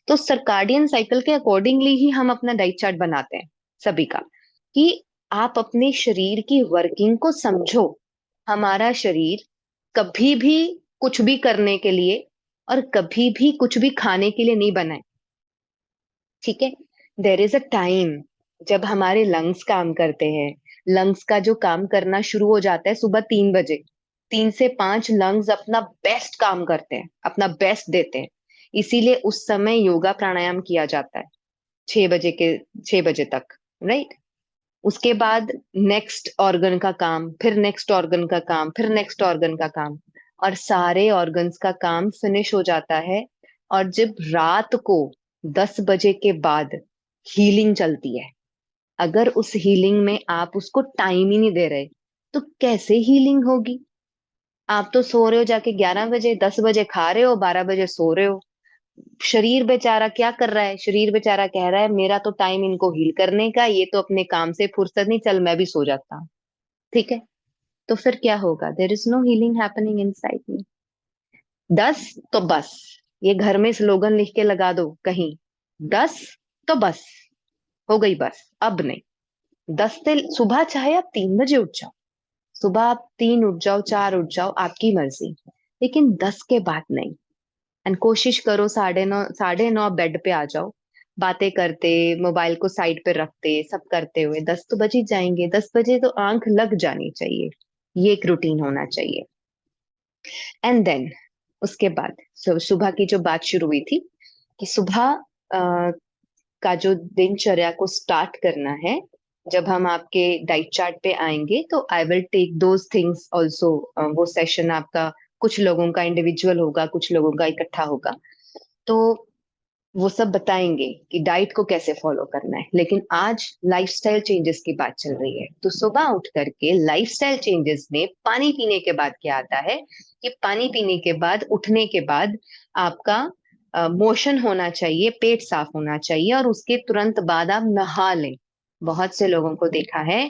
तो सर्काडियन साइकिल के अकॉर्डिंगली ही हम अपना डाइट चार्ट बनाते हैं सभी का, कि आप अपने शरीर की वर्किंग को समझो। हमारा शरीर कभी भी कुछ भी करने के लिए और कभी भी कुछ भी खाने के लिए नहीं बना है, ठीक है। देर इज अ टाइम जब हमारे लंग्स काम करते हैं। लंग्स का जो काम करना शुरू हो जाता है सुबह 3 बजे, 3 से 5 लंग्स अपना बेस्ट काम करते हैं, अपना बेस्ट देते हैं। इसीलिए उस समय योगा प्राणायाम किया जाता है 6 बजे के 6 बजे तक, राइट। उसके बाद नेक्स्ट ऑर्गन का काम, फिर नेक्स्ट ऑर्गन का काम, फिर नेक्स्ट ऑर्गन का काम, और सारे ऑर्गन्स का काम फिनिश हो जाता है। और जब रात को 10 बजे के बाद हीलिंग चलती है, अगर उस हीलिंग में आप उसको टाइम ही नहीं दे रहे तो कैसे हीलिंग होगी। आप तो सो रहे हो जाके 11 बजे, 10 बजे खा रहे हो, 12 बजे सो रहे हो। शरीर बेचारा क्या कर रहा है? शरीर बेचारा कह रहा है मेरा तो टाइम इनको हील करने का, ये तो अपने काम से फुर्सत नहीं, चल मैं भी सो जाता हूँ, ठीक है। तो फिर क्या होगा? There is no healing happening inside me. 10 तो बस, ये घर में स्लोगन लिख के लगा दो कहीं, 10 तो बस, हो गई बस, अब नहीं। 10 से सुबह चाहे आप 3 बजे उठ जाओ, सुबह आप 3 उठ जाओ, 4 उठ जाओ, आपकी मर्जी, लेकिन 10 के बाद नहीं। एंड कोशिश करो 9:30, 9:30 बेड पे आ जाओ, बातें करते, मोबाइल को साइड पे रखते, सब करते हुए 10 तो बज ही जाएंगे। 10 बजे तो आंख लग जानी चाहिए, ये एक रूटीन होना चाहिए। एंड देन उसके बाद सुबह की जो बात शुरू हुई थी कि सुबह का जो दिनचर्या को स्टार्ट करना है, जब हम आपके डाइट चार्ट पे आएंगे तो I will take those things also. वो सेशन आपका कुछ लोगों का इंडिविजुअल होगा, कुछ लोगों का इकट्ठा होगा, तो वो सब बताएंगे कि डाइट को कैसे फॉलो करना है। लेकिन आज लाइफस्टाइल चेंजेस की बात चल रही है, तो सुबह उठ करके लाइफस्टाइल चेंजेस में पानी पीने के बाद क्या आता है कि पानी पीने के बाद, उठने के बाद आपका मोशन होना चाहिए, पेट साफ होना चाहिए, और उसके तुरंत बाद आप नहा लें। बहुत से लोगों को देखा है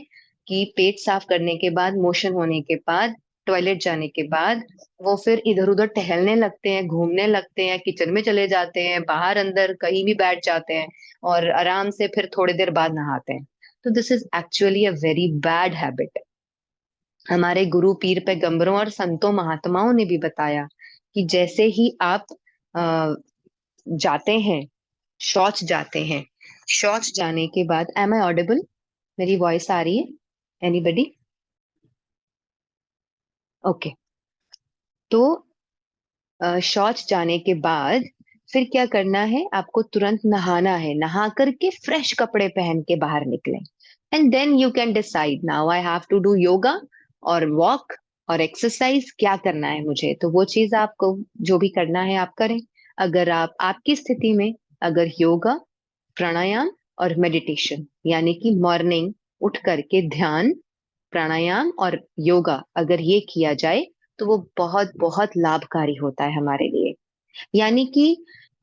कि पेट साफ करने के बाद, मोशन होने के बाद, टॉयलेट जाने के बाद वो फिर इधर उधर टहलने लगते हैं, घूमने लगते हैं, किचन में चले जाते हैं, बाहर अंदर कहीं भी बैठ जाते हैं, और आराम से फिर थोड़ी देर बाद नहाते हैं। तो this is actually a very bad habit. हमारे गुरु पीर पैगंबरों और संतों महात्माओं ने भी बताया कि जैसे ही आप जाते हैं, शौच जाते हैं, शौच जाने के बाद, एम आई ऑडिबल? मेरी वॉइस आ रही है? एनीबडी? ओके। तो शौच जाने के बाद फिर क्या करना है? आपको तुरंत नहाना है, नहा करके फ्रेश कपड़े पहन के बाहर निकलें। And then you can decide now I have to do yoga और वॉक और एक्सरसाइज, क्या करना है मुझे, तो वो चीज आपको जो भी करना है आप करें। अगर आप आपकी स्थिति में अगर योगा, प्राणायाम और मेडिटेशन, यानी कि मॉर्निंग उठ करके ध्यान, प्राणायाम और योगा अगर ये किया जाए तो वो बहुत बहुत लाभकारी होता है हमारे लिए। यानी कि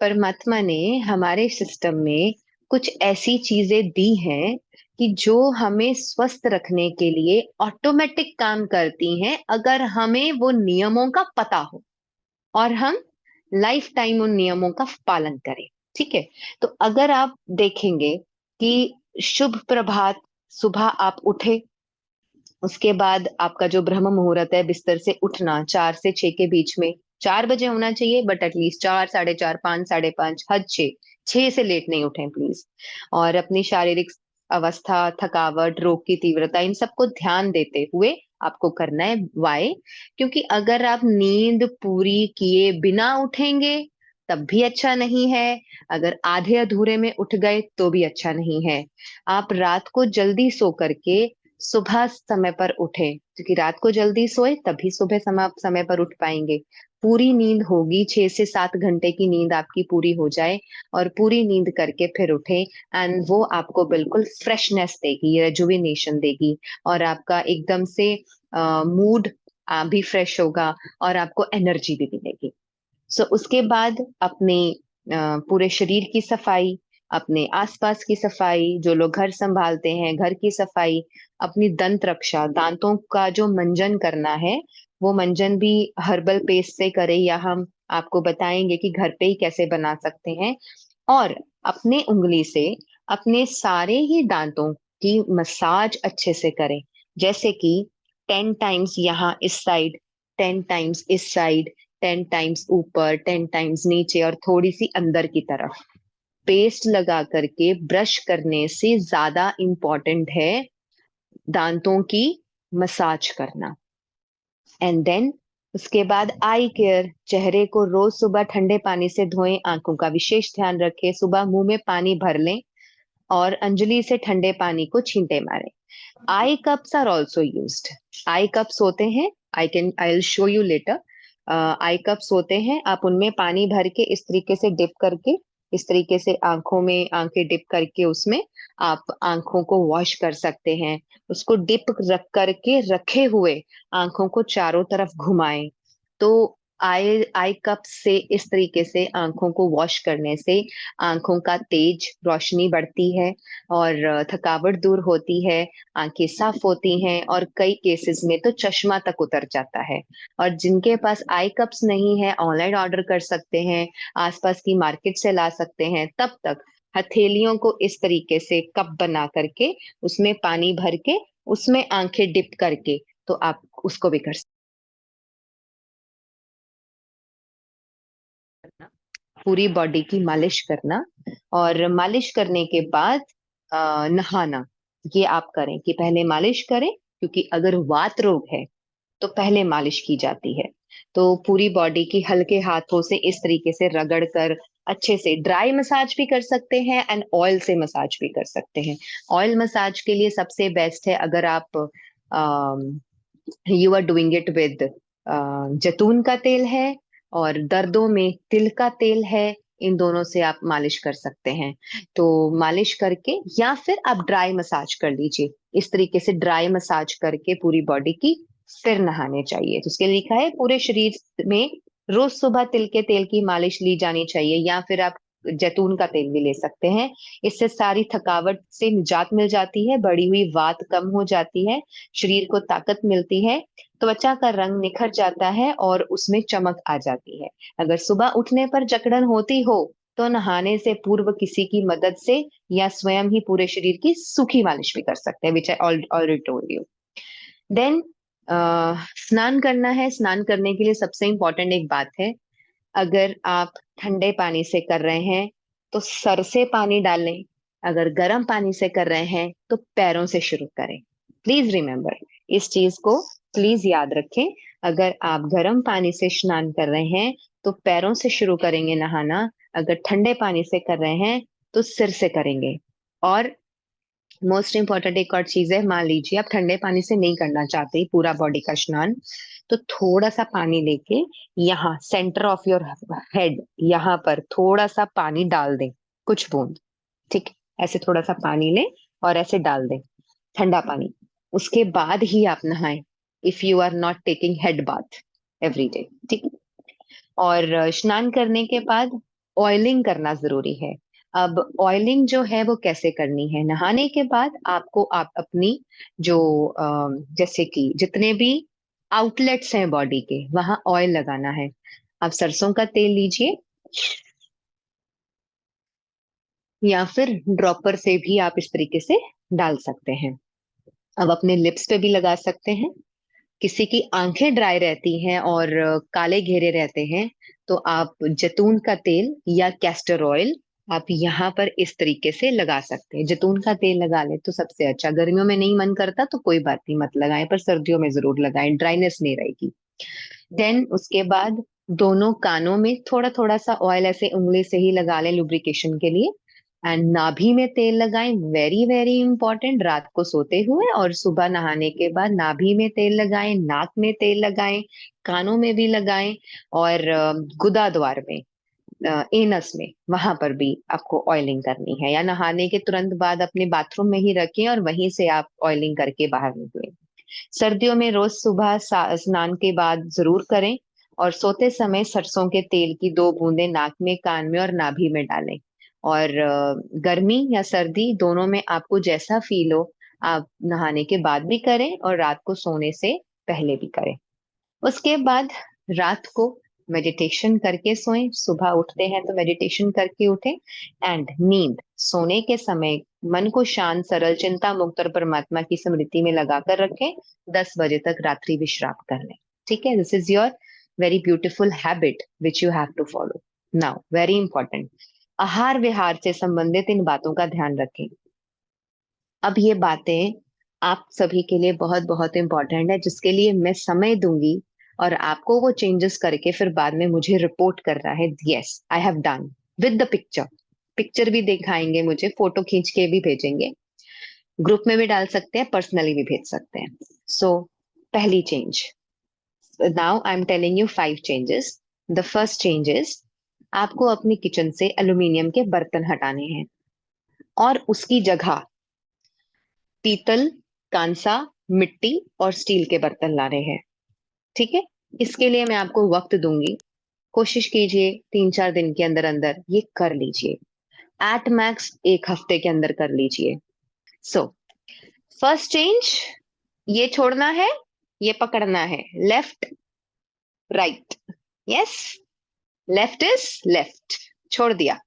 परमात्मा ने हमारे सिस्टम में कुछ ऐसी चीजें दी हैं कि जो हमें स्वस्थ रखने के लिए ऑटोमेटिक काम करती हैं, अगर हमें वो नियमों का पता हो और हम लाइफ टाइम उन नियमों का पालन करें, ठीक है। तो अगर आप देखेंगे कि शुभ प्रभात, सुबह आप उठे, उसके बाद आपका जो ब्रह्म मुहूर्त है, बिस्तर से उठना 4 से 6 के बीच में, 4 बजे होना चाहिए, बट एटलीस्ट 4, 4:30, 5, 5:30, हद 6, 6 से लेट नहीं उठें प्लीज। और अपनी शारीरिक अवस्था, थकावट, रोग की तीव्रता, इन सबको ध्यान देते हुए आपको करना है। वाई? क्योंकि अगर आप नींद पूरी किए बिना उठेंगे तब भी अच्छा नहीं है, अगर आधे अधूरे में उठ गए तो भी अच्छा नहीं है। आप रात को जल्दी सो करके सुबह समय पर उठे, क्योंकि रात को जल्दी सोए तभी सुबह समय पर उठ पाएंगे। पूरी नींद होगी, 6 से 7 घंटे की नींद आपकी पूरी हो जाए, और पूरी नींद करके फिर उठे, एंड वो आपको बिल्कुल फ्रेशनेस देगी, रेजुविनेशन देगी, और आपका एकदम से मूड भी फ्रेश होगा और आपको एनर्जी भी मिलेगी। सो उसके बाद अपने पूरे शरीर की सफाई, अपने आसपास की सफाई, जो लोग घर संभालते हैं घर की सफाई, अपनी दंत रक्षा, दांतों का जो मंजन करना है वो मंजन भी हर्बल पेस्ट से करें, या हम आपको बताएंगे कि घर पे ही कैसे बना सकते हैं। और अपने उंगली से अपने सारे ही दांतों की मसाज अच्छे से करें, जैसे कि 10 टाइम्स यहाँ इस साइड, 10 टाइम्स इस साइड, 10 टाइम्स ऊपर, 10 टाइम्स नीचे और थोड़ी सी अंदर की तरफ। पेस्ट लगा करके ब्रश करने से ज्यादा इम्पोर्टेंट है दांतों की मसाज करना। एंड देन उसके बाद आई केयर, चेहरे को रोज सुबह ठंडे पानी से धोएं, आंखों का विशेष ध्यान रखें, सुबह मुंह में पानी भर लें और अंजलि से ठंडे पानी को छींटे मारें। Eye cups are also used. Eye cups होते हैं, I will show you later. Eye cups होते हैं, आप उनमें पानी भर के इस तरीके से डिप करके, इस तरीके से आंखों में आंखें डिप करके उसमें आप आंखों को वॉश कर सकते हैं। उसको डिप रख करके रखे हुए आंखों को चारों तरफ घुमाएं। तो आई आई कप से इस तरीके से आंखों को वॉश करने से आंखों का तेज, रोशनी बढ़ती है और थकावट दूर होती है, आंखें साफ होती हैं और कई केसेस में तो चश्मा तक उतर जाता है। और जिनके पास आई कप्स नहीं है, ऑनलाइन ऑर्डर कर सकते हैं, आसपास की मार्केट से ला सकते हैं। तब तक हथेलियों को इस तरीके से कप बना करके उसमें पानी भर के उसमें आंखें डिप करके तो आप उसको भी कर सकते हैं। पूरी बॉडी की मालिश करना और मालिश करने के बाद नहाना, ये आप करें कि पहले मालिश करें, क्योंकि अगर वात रोग है तो पहले मालिश की जाती है। तो पूरी बॉडी की हल्के हाथों से इस तरीके से रगड़ कर अच्छे से ड्राई मसाज भी कर सकते हैं एंड ऑयल से मसाज भी कर सकते हैं। ऑयल मसाज के लिए सबसे बेस्ट है अगर आप you are doing it with जैतून का तेल है और दर्दों में तिल का तेल है, इन दोनों से आप मालिश कर सकते हैं। तो मालिश करके या फिर आप ड्राई मसाज कर लीजिए, इस तरीके से ड्राई मसाज करके पूरी बॉडी की फिर नहाने चाहिए। तो उसके लिए लिखा है पूरे शरीर में रोज सुबह तिल के तेल की मालिश ली जानी चाहिए, या फिर आप जैतून का तेल भी ले सकते हैं। इससे सारी थकावट से निजात मिल जाती है, बढ़ी हुई वात कम हो जाती है, शरीर को ताकत मिलती है, त्वचा का रंग निखर जाता है और उसमें चमक आ जाती है। अगर सुबह उठने पर जकड़न होती हो तो नहाने से पूर्व किसी की मदद से या स्वयं ही पूरे शरीर की सूखी मालिश भी कर सकते हैं, which I already told you. Then स्नान करना है। स्नान करने के लिए सबसे इंपॉर्टेंट एक बात है, अगर आप ठंडे पानी से कर रहे हैं तो सर से पानी डालें, अगर गर्म पानी से कर रहे हैं तो पैरों से शुरू करें। प्लीज रिमेम्बर, इस चीज को प्लीज याद रखें। अगर आप गर्म पानी से स्नान कर रहे हैं तो पैरों से शुरू करेंगे नहाना, अगर ठंडे पानी से कर रहे हैं तो सिर से करेंगे। और मोस्ट इंपॉर्टेंट एक और चीज है, मान लीजिए आप ठंडे पानी से नहीं करना चाहते पूरा बॉडी का स्नान, तो थोड़ा सा पानी लेके यहाँ सेंटर ऑफ योर हेड, यहाँ पर थोड़ा सा पानी डाल दें, कुछ बूंद, ठीक, ऐसे थोड़ा सा पानी लें और ऐसे डाल दें, ठंडा पानी। उसके बाद ही आप नहाएं, if you are not taking head bath every day, ठीक। और स्नान करने के बाद ऑयलिंग करना जरूरी है। अब ऑयलिंग जो है वो कैसे करनी है, नहाने के बाद आपको आप अपनी जो जैसे कि जितने भी आउटलेट्स हैं बॉडी के, वहां ऑयल लगाना है। आप सरसों का तेल लीजिए या फिर ड्रॉपर से भी आप इस तरीके से डाल सकते हैं। अब अपने लिप्स पे भी लगा सकते हैं। किसी की आंखें ड्राई रहती हैं और काले घेरे रहते हैं तो आप जैतून का तेल या कैस्टर ऑयल आप यहाँ पर इस तरीके से लगा सकते हैं। जैतून का तेल लगा ले तो सबसे अच्छा। गर्मियों में नहीं मन करता तो कोई बात नहीं, मत लगाएं, पर सर्दियों में जरूर लगाएं, ड्राइनेस नहीं रहेगी। देन उसके बाद दोनों कानों में थोड़ा थोड़ा सा ऑयल ऐसे उंगली से ही लगा लें लुब्रिकेशन के लिए। एंड नाभि में तेल लगाएं, वेरी वेरी इंपॉर्टेंट, रात को सोते हुए और सुबह नहाने के बाद नाभि में तेल लगाएं, नाक में तेल लगाएं, कानों में भी लगाएं और गुदा द्वार में, एनस में, वहां पर भी आपको ऑयलिंग करनी है, या नहाने के तुरंत बाद अपने बाथरूम में ही रखें और वहीं से आप ऑयलिंग करके बाहर निकलें। सर्दियों में रोज सुबह स्नान के बाद जरूर करें और सोते समय सरसों के तेल की 2 बूंदें नाक में, कान में और नाभि में डालें। और गर्मी या सर्दी दोनों में आपको जैसा फील हो आप नहाने के बाद भी करें और रात को सोने से पहले भी करें। उसके बाद रात को मेडिटेशन करके सोएं, सुबह उठते हैं तो मेडिटेशन करके उठें। एंड नींद, सोने के समय मन को शांत, सरल, चिंता मुक्त और परमात्मा की स्मृति में लगाकर रखें। 10 बजे तक रात्रि विश्राम कर लें। ठीक है, this is your very beautiful habit which you have to follow. Now very important, आहार विहार से संबंधित इन बातों का ध्यान रखें। अब ये बातें आप सभी के लिए बहुत बहुत इंपॉर्टेंट है, जिसके लिए मैं समय दूंगी और आपको वो चेंजेस करके फिर बाद में मुझे रिपोर्ट करना है, yes I have done with the picture. Picture भी दिखाएंगे मुझे, फोटो खींच के भी भेजेंगे, ग्रुप में भी डाल सकते हैं, पर्सनली भी भेज सकते हैं। सो पहली change, now I am telling you 5 changes. The first change is, आपको अपनी किचन से एल्यूमिनियम के बर्तन हटाने हैं और उसकी जगह पीतल, कांसा, मिट्टी और स्टील के बर्तन लाने हैं। ठीक है, इसके लिए मैं आपको वक्त दूंगी, कोशिश कीजिए 3-4 दिन के अंदर अंदर ये कर लीजिए, एट मैक्स 1 हफ्ते के अंदर कर लीजिए। सो फर्स्ट चेंज, ये छोड़ना है, ये पकड़ना है, left right, yes, left is left, छोड़ दिया,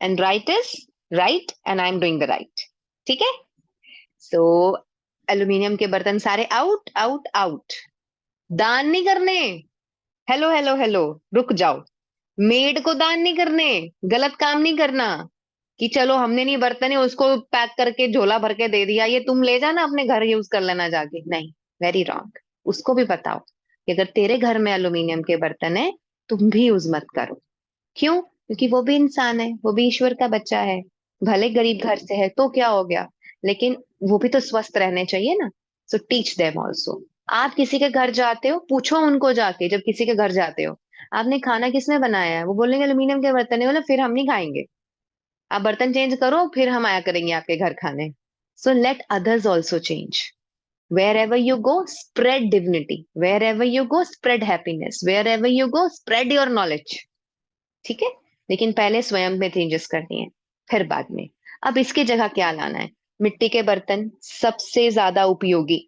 and right is right and I am doing the right. ठीक है, सो एल्यूमिनियम के बर्तन सारे आउट आउट आउट, दान नहीं करने। हेलो हेलो हेलो, रुक जाओ, मेड को दान नहीं करने, गलत काम नहीं करना कि चलो हमने नहीं बर्तन है उसको पैक करके झोला भर के दे दिया, ये तुम ले जाना अपने घर यूज कर लेना जाके, नहीं, वेरी रॉन्ग। उसको भी बताओ कि अगर तेरे घर में एल्यूमिनियम के बर्तन है तुम भी यूज मत करो। क्यों? क्योंकि वो भी इंसान है, वो भी ईश्वर का बच्चा है, भले गरीब घर से है तो क्या हो गया, लेकिन वो भी तो स्वस्थ रहने चाहिए ना। सो टीच देम ऑल्सो। आप किसी के घर जाते हो, पूछो उनको जाके, जब किसी के घर जाते हो आपने खाना किसने बनाया है, वो बोलेंगे एल्यूमिनियम के बर्तन है, बोले फिर हम नहीं खाएंगे, आप बर्तन चेंज करो फिर हम आया करेंगे आपके घर खाने। So let others also change. Wherever you go, spread dignity. Wherever you go, spread happiness. Wherever you go, spread your knowledge. ठीक है, लेकिन पहले स्वयं में चेंजेस करनी है, फिर बाद में। अब इसकी जगह क्या लाना है? मिट्टी के बर्तन सबसे ज्यादा उपयोगी।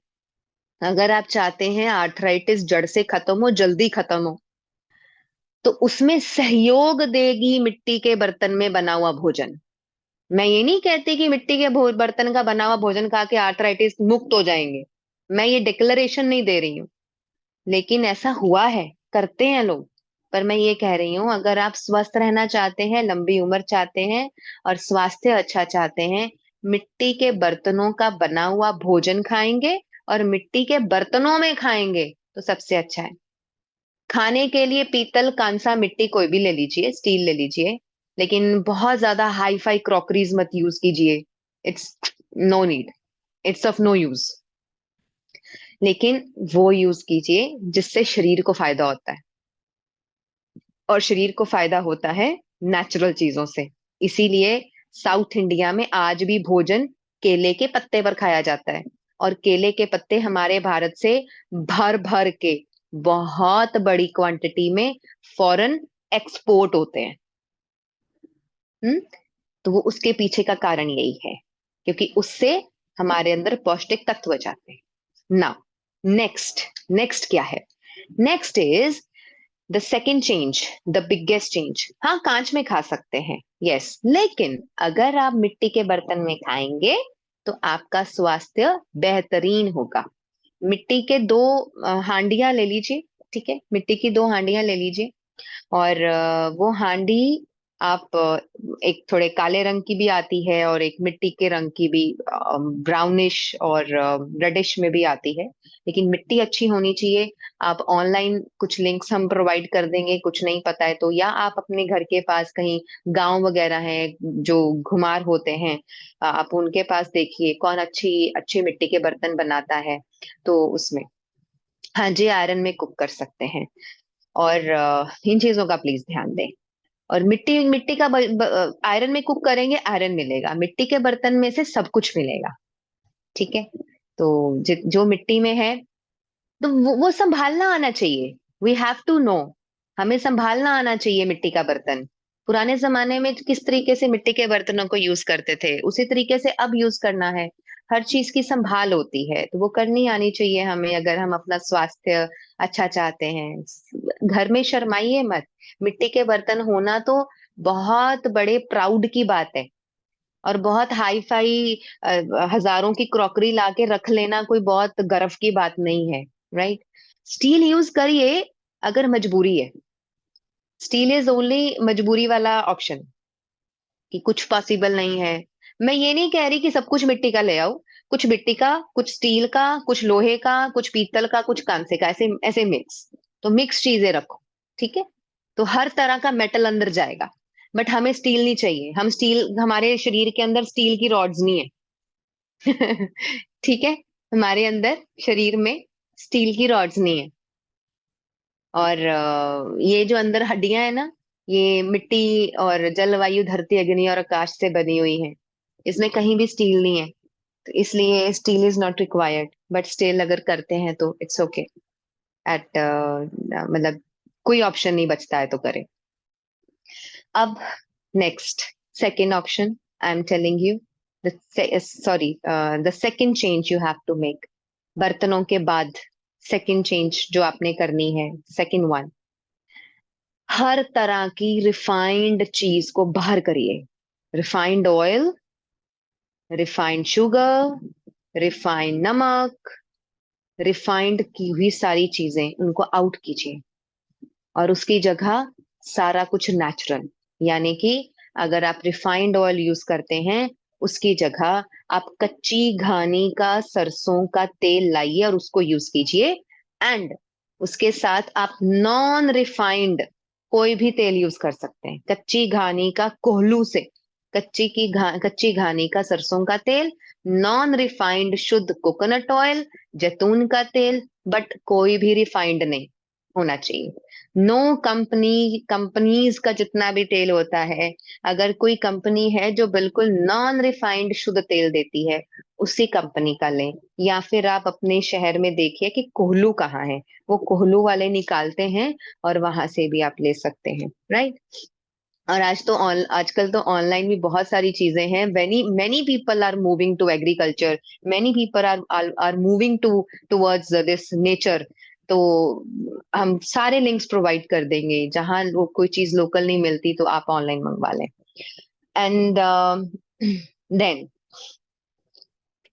अगर आप चाहते हैं आर्थराइटिस जड़ से खत्म हो, जल्दी खत्म हो, तो उसमें सहयोग देगी मिट्टी के बर्तन में बना हुआ भोजन। मैं ये नहीं कहती कि मिट्टी के बर्तन का बना हुआ भोजन खा के आर्थराइटिस मुक्त हो जाएंगे, मैं ये डिक्लेरेशन नहीं दे रही हूँ, लेकिन ऐसा हुआ है, करते हैं लोग। पर मैं ये कह रही हूँ, अगर आप स्वस्थ रहना चाहते हैं, लंबी उम्र चाहते हैं और स्वास्थ्य अच्छा चाहते हैं, मिट्टी के बर्तनों का बना हुआ भोजन खाएंगे और मिट्टी के बर्तनों में खाएंगे तो सबसे अच्छा है। खाने के लिए पीतल, कांसा, मिट्टी कोई भी ले लीजिए, स्टील ले लीजिए, लेकिन बहुत ज्यादा हाई फाई क्रॉकरीज मत यूज कीजिए, it's no need, it's of no use. लेकिन वो यूज कीजिए जिससे शरीर को फायदा होता है, और शरीर को फायदा होता है नेचुरल चीजों से। इसीलिए साउथ इंडिया में आज भी भोजन केले के पत्ते पर खाया जाता है, और केले के पत्ते हमारे भारत से भर भर के बहुत बड़ी क्वांटिटी में फॉरेन एक्सपोर्ट होते हैं। तो वो उसके पीछे का कारण यही है, क्योंकि उससे हमारे अंदर पौष्टिक तत्व जाते हैं। नाउ नेक्स्ट क्या है? Next is the second change, the biggest change. हाँ, कांच में खा सकते हैं, यस, लेकिन अगर आप मिट्टी के बर्तन में खाएंगे तो आपका स्वास्थ्य बेहतरीन होगा। मिट्टी के 2 हांडियां ले लीजिए, ठीक है, मिट्टी की 2 हांडियां ले लीजिए, और वो हांडी आप एक थोड़े काले रंग की भी आती है और एक मिट्टी के रंग की भी, ब्राउनिश और रेडिश में भी आती है, लेकिन मिट्टी अच्छी होनी चाहिए। आप ऑनलाइन कुछ लिंक्स हम प्रोवाइड कर देंगे, कुछ नहीं पता है तो, या आप अपने घर के पास कहीं गांव वगैरह है जो घुमार होते हैं, आप उनके पास देखिए कौन अच्छी अच्छी मिट्टी के बर्तन बनाता है, तो उसमें हाँ जी आयरन में कुक कर सकते हैं। और इन चीजों का प्लीज ध्यान दें। और मिट्टी मिट्टी का आयरन में कुक करेंगे, आयरन मिलेगा, मिट्टी के बर्तन में से सब कुछ मिलेगा। ठीक है, तो जो मिट्टी में है तो वो संभालना आना चाहिए, वी हैव टू नो, हमें संभालना आना चाहिए मिट्टी का बर्तन। पुराने जमाने में किस तरीके से मिट्टी के बर्तनों को यूज करते थे, उसी तरीके से अब यूज करना है। हर चीज की संभाल होती है तो वो करनी आनी चाहिए हमें, अगर हम अपना स्वास्थ्य अच्छा चाहते हैं। घर में शर्माइए मत, मिट्टी के बर्तन होना तो बहुत बड़े प्राउड की बात है। और बहुत हाई फाई हजारों की क्रॉकरी लाके रख लेना कोई बहुत गर्व की बात नहीं है, राइट? स्टील यूज करिए अगर मजबूरी है। स्टील इज ओनली मजबूरी वाला ऑप्शन, कि कुछ पॉसिबल नहीं है। मैं ये नहीं कह रही कि सब कुछ मिट्टी का ले आओ, कुछ मिट्टी का, कुछ स्टील का, कुछ लोहे का, कुछ पीतल का, कुछ कांसे का, ऐसे ऐसे मिक्स। तो मिक्स चीजें रखो, ठीक है? तो हर तरह का मेटल अंदर जाएगा, बट हमें स्टील नहीं चाहिए। हम स्टील, हमारे शरीर के अंदर स्टील की रॉड्स नहीं है। ठीक है, हमारे अंदर शरीर में स्टील की रॉड्स नहीं है। और ये जो अंदर हड्डियां है ना, ये मिट्टी और जलवायु, धरती, अग्नि और आकाश से बनी हुई है। इसमें कहीं भी स्टील नहीं है, तो इसलिए steel is not required. But still अगर करते हैं तो इट्स ओके। एट मतलब कोई ऑप्शन नहीं बचता है तो करें। अब next, second option I am telling you, the second change you have to make. बर्तनों के बाद सेकेंड चेंज जो आपने करनी है, सेकेंड वन, हर तरह की रिफाइंड चीज को बाहर करिए। Refined oil, refined sugar, refined नमक, रिफाइंड की हुई सारी चीजें, उनको आउट कीजिए। और उसकी जगह सारा कुछ नेचुरल, यानी कि अगर आप रिफाइंड ऑयल यूज करते हैं, उसकी जगह आप कच्ची घानी का सरसों का तेल लाइए और उसको यूज कीजिए। एंड उसके साथ आप नॉन रिफाइंड कोई भी तेल यूज कर सकते हैं। कच्ची घानी का कोहलू से, कच्ची घानी का सरसों का तेल, नॉन रिफाइंड शुद्ध कोकोनट ऑयल, जैतून का तेल, बट कोई भी रिफाइंड नहीं होना चाहिए। नो कंपनीज का जितना भी तेल होता है, अगर कोई कंपनी है जो बिल्कुल नॉन रिफाइंड शुद्ध तेल देती है, उसी कंपनी का लें। या फिर आप अपने शहर में देखिए कि कोहलू कहाँ है, वो कोहलू वाले निकालते हैं और वहां से भी आप ले सकते हैं, राइट? और आजकल तो ऑनलाइन भी बहुत सारी चीजें हैं। Many many people are moving to agriculture, many people are moving towards this nature. तो हम सारे लिंक्स प्रोवाइड कर देंगे, जहां कोई चीज लोकल नहीं मिलती तो आप ऑनलाइन मंगवा लें। एंड देन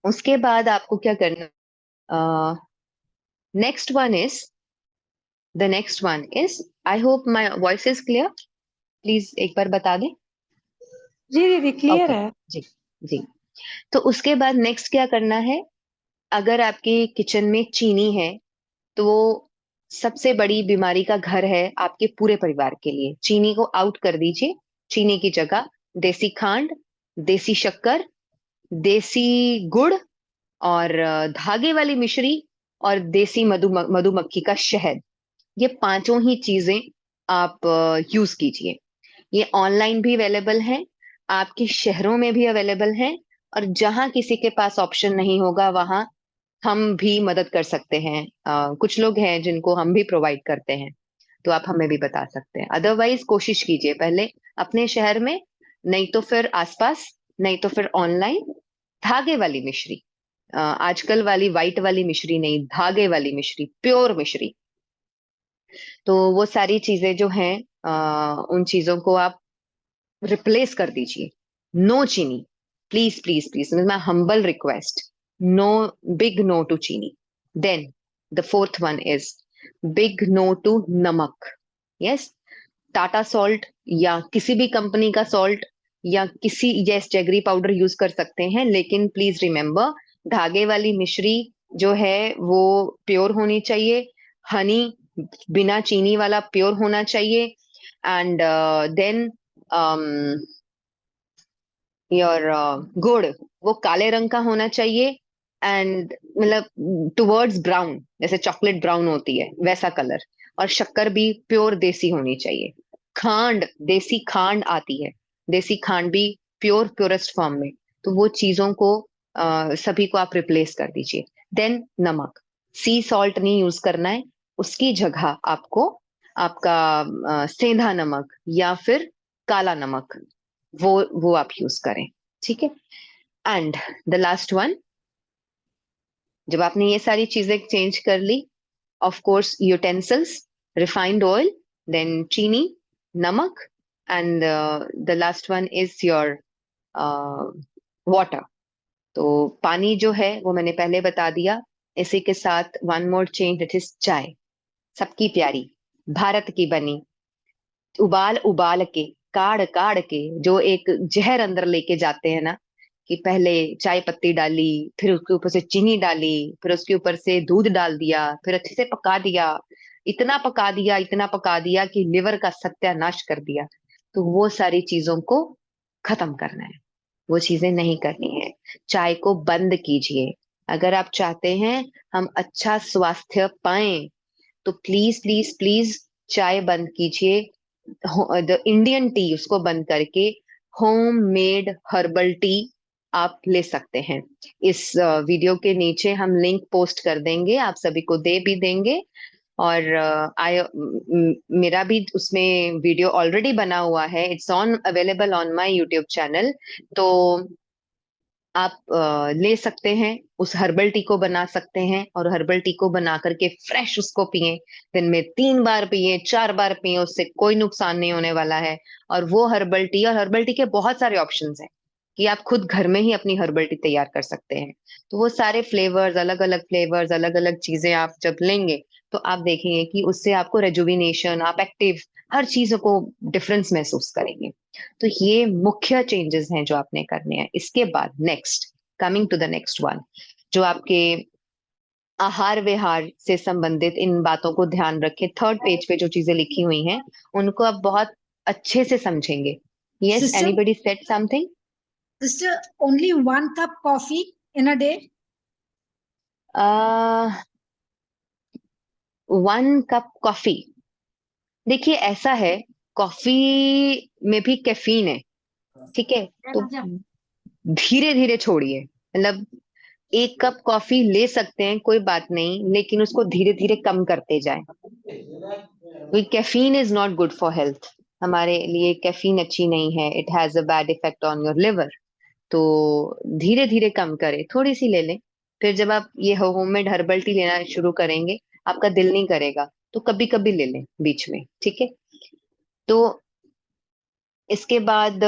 उसके बाद आपको क्या करना, next one is I hope my voice is clear. Please एक बार बता दें। जी दीदी क्लियर ओके, है। जी जी। तो उसके बाद नेक्स्ट क्या करना है, अगर आपके किचन में चीनी है, तो वो सबसे बड़ी बीमारी का घर है आपके पूरे परिवार के लिए। चीनी को आउट कर दीजिए। चीनी की जगह देसी खांड, देसी शक्कर, देसी गुड़, और धागे वाली मिश्री, और देसी मधुमक्खी का शहद, ये पांचों ही चीजें आप यूज कीजिए। ये ऑनलाइन भी अवेलेबल है, आपके शहरों में भी अवेलेबल है, और जहां किसी के पास ऑप्शन नहीं होगा वहां हम भी मदद कर सकते हैं। कुछ लोग हैं जिनको हम भी प्रोवाइड करते हैं, तो आप हमें भी बता सकते हैं। अदरवाइज कोशिश कीजिए पहले अपने शहर में, नहीं तो फिर आसपास, नहीं तो फिर ऑनलाइन। धागे वाली मिश्री, आजकल वाली वाइट वाली मिश्री नहीं, धागे वाली मिश्री, प्योर मिश्री। तो वो सारी चीजें जो हैं, उन चीजों को आप रिप्लेस कर दीजिए। No chini, please please please, my humble request, no, big no to chini. Then the fourth one is big no to namak. Yes, Tata salt या किसी भी कंपनी का सॉल्ट, या किसी, यस, जैगरी पाउडर यूज कर सकते हैं, लेकिन प्लीज रिमेम्बर, धागे वाली मिश्री जो है वो प्योर होनी चाहिए। हनी बिना चीनी वाला प्योर होना चाहिए। एंड देन योर गुड़, वो काले रंग का होना चाहिए। एंड मतलब टुवर्ड्स ब्राउन, जैसे चॉकलेट ब्राउन होती है वैसा कलर। और शक्कर भी प्योर देसी होनी चाहिए। खांड, देसी खांड आती है, देसी खांड भी प्योर, प्योरेस्ट फॉर्म में। तो वो चीजों को सभी को आप रिप्लेस कर दीजिए। देन नमक, सी सॉल्ट नहीं यूज करना है, उसकी जगह आपको आपका सेंधा नमक या फिर काला नमक, वो आप यूज करें, ठीक है? एंड द लास्ट वन, जब आपने ये सारी चीजें चेंज कर ली, of course utensils, refined oil, then chini, namak, and the last one is your water. तो पानी जो है वो मैंने पहले बता दिया। इसी के साथ one more change, that is चाय। सबकी प्यारी, भारत की बनी, उबाल उबाल के, काढ़ काढ़ के, जो एक जहर अंदर लेके जाते हैं ना, कि पहले चाय पत्ती डाली, फिर उसके ऊपर से चीनी डाली, फिर उसके ऊपर से दूध डाल दिया, फिर अच्छे से पका दिया, इतना पका दिया, इतना पका दिया कि लिवर का सत्यानाश कर दिया। तो वो सारी चीजों को खत्म करना है, वो चीजें नहीं करनी है। चाय को बंद कीजिए। अगर आप चाहते हैं हम अच्छा स्वास्थ्य पाएं, तो प्लीज प्लीज प्लीज चाय बंद कीजिए। द इंडियन टी उसको बंद करके होम मेड हर्बल टी आप ले सकते हैं। इस वीडियो के नीचे हम लिंक पोस्ट कर देंगे, आप सभी को दे भी देंगे। और मेरा भी उसमें वीडियो ऑलरेडी बना हुआ है, it's on available on my YouTube channel. तो आप ले सकते हैं, उस हर्बल टी को बना सकते हैं, और हर्बल टी को बना करके फ्रेश उसको पिए। दिन में 3 बार पिए, 4 बार पिए, उससे कोई नुकसान नहीं होने वाला है। और वो हर्बल टी, और हर्बल टी के बहुत सारे ऑप्शंस हैं कि आप खुद घर में ही अपनी हर्बल टी तैयार कर सकते हैं। तो वो सारे फ्लेवर्स, अलग अलग फ्लेवर्स, अलग अलग चीजें आप जब लेंगे, तो आप देखेंगे कि उससे आपको रेजुविनेशन, आप एक्टिव, हर चीजों को डिफरेंस महसूस करेंगे। तो ये मुख्य चेंजेस हैं जो आपने करने हैं। इसके बाद next, coming to the next one, जो आपके आहार विहार से संबंधित इन बातों को ध्यान रखें। थर्ड पेज पे जो चीजें लिखी हुई हैं उनको आप बहुत अच्छे से समझेंगे। Yes, Sister, anybody said something? sister, only 1 cup coffee in a day? 1 cup coffee, देखिए ऐसा है, कॉफी में भी कैफीन है, ठीक है? तो धीरे धीरे छोड़िए। मतलब 1 कप कॉफी ले सकते हैं, कोई बात नहीं, लेकिन उसको धीरे धीरे कम करते जाएं। Caffeine is not good for health, हमारे लिए कैफीन अच्छी नहीं है, it has a bad effect on your liver. तो धीरे धीरे कम करें, थोड़ी सी ले लें। फिर जब आप ये होममेड हर्बल टी लेना शुरू करेंगे, आपका दिल नहीं करेगा तो कभी कभी ले लें बीच में, ठीक है? तो इसके बाद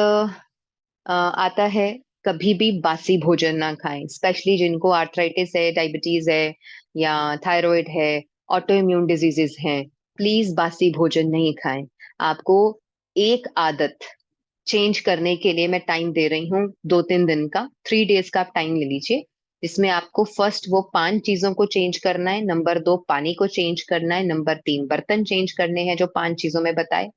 आता है, कभी भी बासी भोजन ना खाएं, स्पेशली जिनको आर्थराइटिस है, डायबिटीज है, या थायराइड है, ऑटो इम्यून डिजीजेस हैं। प्लीज बासी भोजन नहीं खाएं। आपको एक आदत चेंज करने के लिए मैं टाइम दे रही हूँ, 2-3 दिन का, 3 डेज का आप टाइम ले लीजिए, जिसमें आपको फर्स्ट वो 5 चीजों को चेंज करना है, नंबर 2 पानी को चेंज करना है, नंबर 3 बर्तन चेंज करने हैं, जो 5 चीजों में बताए।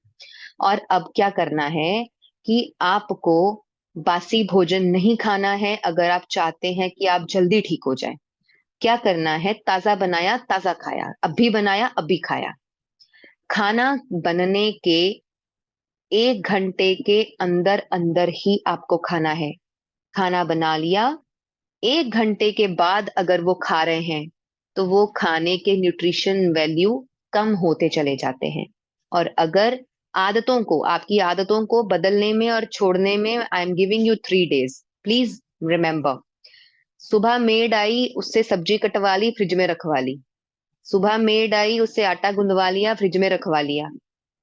और अब क्या करना है कि आपको बासी भोजन नहीं खाना है अगर आप चाहते हैं कि आप जल्दी ठीक हो जाएं। क्या करना है? ताजा बनाया ताजा खाया, अभी बनाया अभी खाया। खाना बनने के 1 घंटे के अंदर अंदर ही आपको खाना है। खाना बना लिया, 1 घंटे के बाद अगर वो खा रहे हैं, तो वो खाने के न्यूट्रिशन वैल्यू कम होते चले जाते हैं। और अगर आदतों को, आपकी आदतों को बदलने में और छोड़ने में, I am giving you 3 days, please remember. सुबह मेड आई, उससे सब्जी कटवा ली, फ्रिज में रखवा ली। सुबह मेड आई, उससे आटा गुंदवा लिया, फ्रिज में रखवा लिया।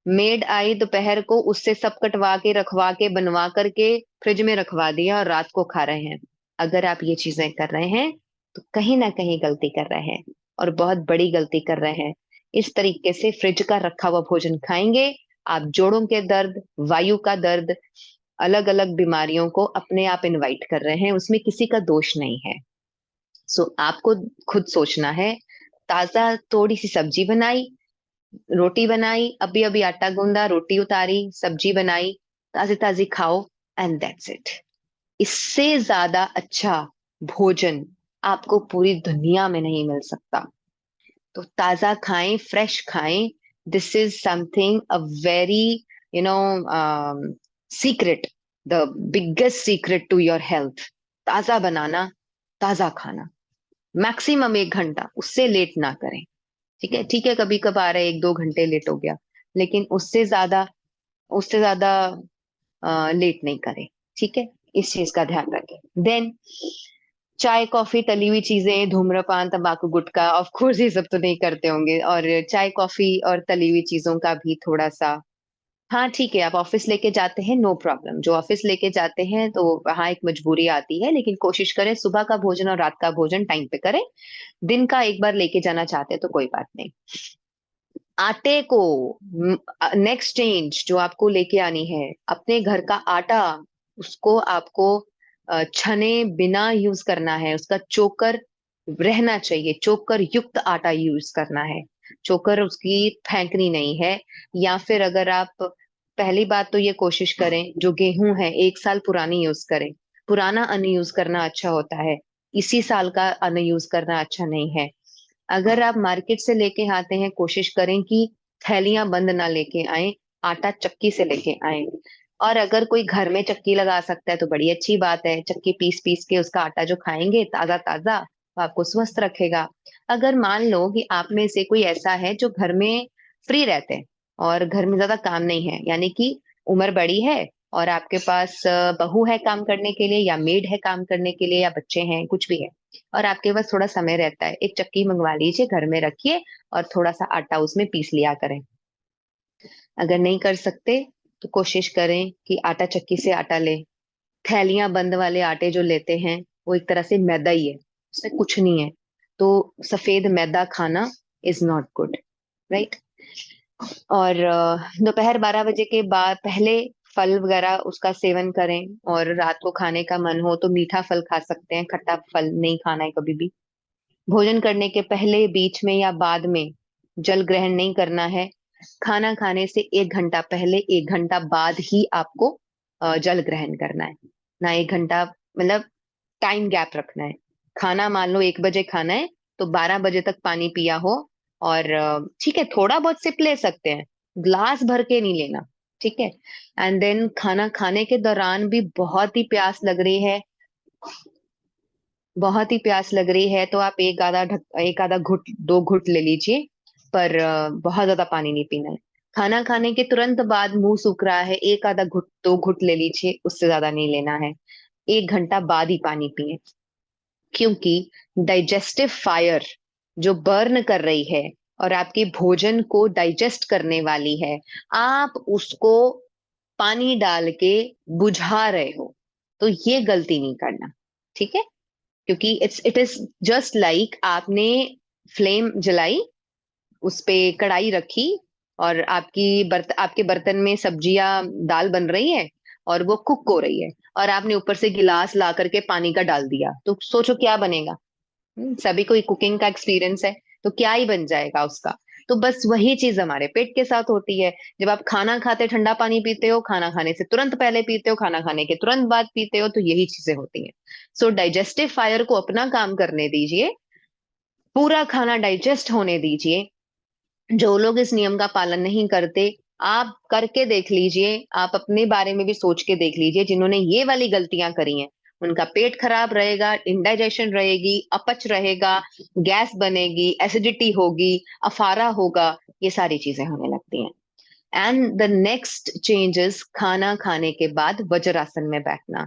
मेड आई दोपहर को, उससे सब कटवा के, रखवा के, बनवा करके फ्रिज में रखवा दिया, और रात को खा रहे हैं। अगर आप ये चीजें कर रहे हैं तो कहीं ना कहीं गलती कर रहे हैं, और बहुत बड़ी गलती कर रहे हैं। इस तरीके से फ्रिज का रखा हुआ भोजन खाएंगे, आप जोड़ों के दर्द, वायु का दर्द, अलग अलग बीमारियों को अपने आप इनवाइट कर रहे हैं, उसमें किसी का दोष नहीं है। सो आपको खुद सोचना है। ताजा थोड़ी सी सब्जी बनाई, रोटी बनाई, अभी अभी आटा गूंदा, रोटी उतारी, सब्जी बनाई, ताजी ताजी खाओ, एंड दैट्स इट। इससे ज्यादा अच्छा भोजन आपको पूरी दुनिया में नहीं मिल सकता। तो ताजा खाएं, फ्रेश खाएं। This is something a very, you know, secret, the biggest secret to your health. ताजा बनाना, ताजा खाना, मैक्सिमम 1 घंटा, उससे लेट ना करें, ठीक है? ठीक है, कभी कभार है 1-2 घंटे लेट हो गया, लेकिन उससे ज्यादा लेट नहीं करें, ठीक है? इस चीज का ध्यान रखें। देन चाय, कॉफी, तली हुई चीजें, धूम्रपान, तंबाकू, गुटखा, ऑफ कोर्स ये सब तो नहीं करते होंगे, और चाय, कॉफी और तली हुई चीजों का भी थोड़ा सा हाँ ठीक है, आप ऑफिस लेके जाते हैं, नो प्रॉब्लम। जो ऑफिस लेके जाते हैं तो वहाँ एक मजबूरी आती है, लेकिन कोशिश करें सुबह का भोजन और रात का भोजन टाइम पे करें। दिन का एक बार लेके जाना चाहते हैं तो कोई बात नहीं। आटे को नेक्स्ट चेंज जो आपको लेके आनी है, अपने घर का आटा, उसको आपको छने बिना यूज करना है। उसका चोकर रहना चाहिए, चोकर युक्त आटा यूज करना है। चोकर उसकी फेंकनी नहीं है। या फिर अगर आप, पहली बात तो ये कोशिश करें जो गेहूं है 1 साल पुरानी यूज करें। पुराना अन्न यूज करना अच्छा होता है, इसी साल का अन्न यूज करना अच्छा नहीं है। अगर आप मार्केट से लेके आते हैं, कोशिश करें कि थैलियां बंद ना लेके आए, आटा चक्की से लेके आए। और अगर कोई घर में चक्की लगा सकता है तो बड़ी अच्छी बात है, चक्की पीस पीस के उसका आटा जो खाएंगे ताजा ताजा, वो आपको स्वस्थ रखेगा। अगर मान लो कि आप में से कोई ऐसा है जो घर में फ्री रहते हैं और घर में ज्यादा काम नहीं है, यानी कि उम्र बड़ी है और आपके पास बहू है काम करने के लिए, या मेड है काम करने के लिए, या बच्चे हैं, कुछ भी है, और आपके पास थोड़ा समय रहता है, एक चक्की मंगवा लीजिए, घर में रखिए और थोड़ा सा आटा उसमें पीस लिया करें। अगर नहीं कर सकते तो कोशिश करें कि आटा चक्की से आटा ले। थैलियां बंद वाले आटे जो लेते हैं वो एक तरह से मैदा ही है, उसमें कुछ नहीं है। तो सफेद मैदा खाना इज नॉट गुड, राइट। और दोपहर 12 बजे के बाद पहले फल वगैरह उसका सेवन करें, और रात को खाने का मन हो तो मीठा फल खा सकते हैं, खट्टा फल नहीं खाना है कभी भी। भोजन करने के पहले, बीच में या बाद में जल ग्रहण नहीं करना है। खाना खाने से 1 घंटा पहले, 1 घंटा बाद ही आपको जल ग्रहण करना है। ना 1 घंटा, मतलब टाइम गैप रखना है। खाना मान लो 1 बजे खाना है तो 12 बजे तक पानी पिया हो। और ठीक है, थोड़ा बहुत सिप ले सकते हैं, ग्लास भर के नहीं लेना, ठीक है। एंड देन खाना खाने के दौरान भी बहुत ही प्यास लग रही है, बहुत ही प्यास लग रही है तो आप एक आधा घुट, 2 घुट ले लीजिए, पर बहुत ज्यादा पानी नहीं पीना है। खाना खाने के तुरंत बाद मुंह सूख रहा है, एक आधा घुट, 2 घुट ले लीजिए, उससे ज्यादा नहीं लेना है। 1 घंटा बाद ही पानी पिए, क्योंकि डाइजेस्टिव फायर जो बर्न कर रही है और आपके भोजन को डाइजेस्ट करने वाली है, आप उसको पानी डाल के बुझा रहे हो। तो ये गलती नहीं करना, ठीक है। क्योंकि इट इज जस्ट लाइक आपने फ्लेम जलाई, उस पे कढ़ाई रखी, और आपके बर्तन में सब्जियां, दाल बन रही है और वो कुक हो रही है, और आपने ऊपर से गिलास ला करके पानी का डाल दिया, तो सोचो क्या बनेगा। सभी को कुकिंग का एक्सपीरियंस है, तो क्या ही बन जाएगा उसका। तो बस वही चीज हमारे पेट के साथ होती है। जब आप खाना खाते ठंडा पानी पीते हो, खाना खाने से तुरंत पहले पीते हो, खाना खाने के तुरंत बाद पीते हो, तो यही चीजें होती हैं। सो डाइजेस्टिव फायर को अपना काम करने दीजिए, पूरा खाना डाइजेस्ट होने दीजिए। जो लोग इस नियम का पालन नहीं करते, आप करके देख लीजिए, आप अपने बारे में भी सोच के देख लीजिए, जिन्होंने ये वाली गलतियां करी हैं उनका पेट खराब रहेगा, इंडाइजेशन रहेगी, अपच रहेगा, गैस बनेगी, एसिडिटी होगी, अफारा होगा, ये सारी चीजें होने लगती हैं। एंड द नेक्स्ट चेंजेस, खाना खाने के बाद वज्रासन में बैठना।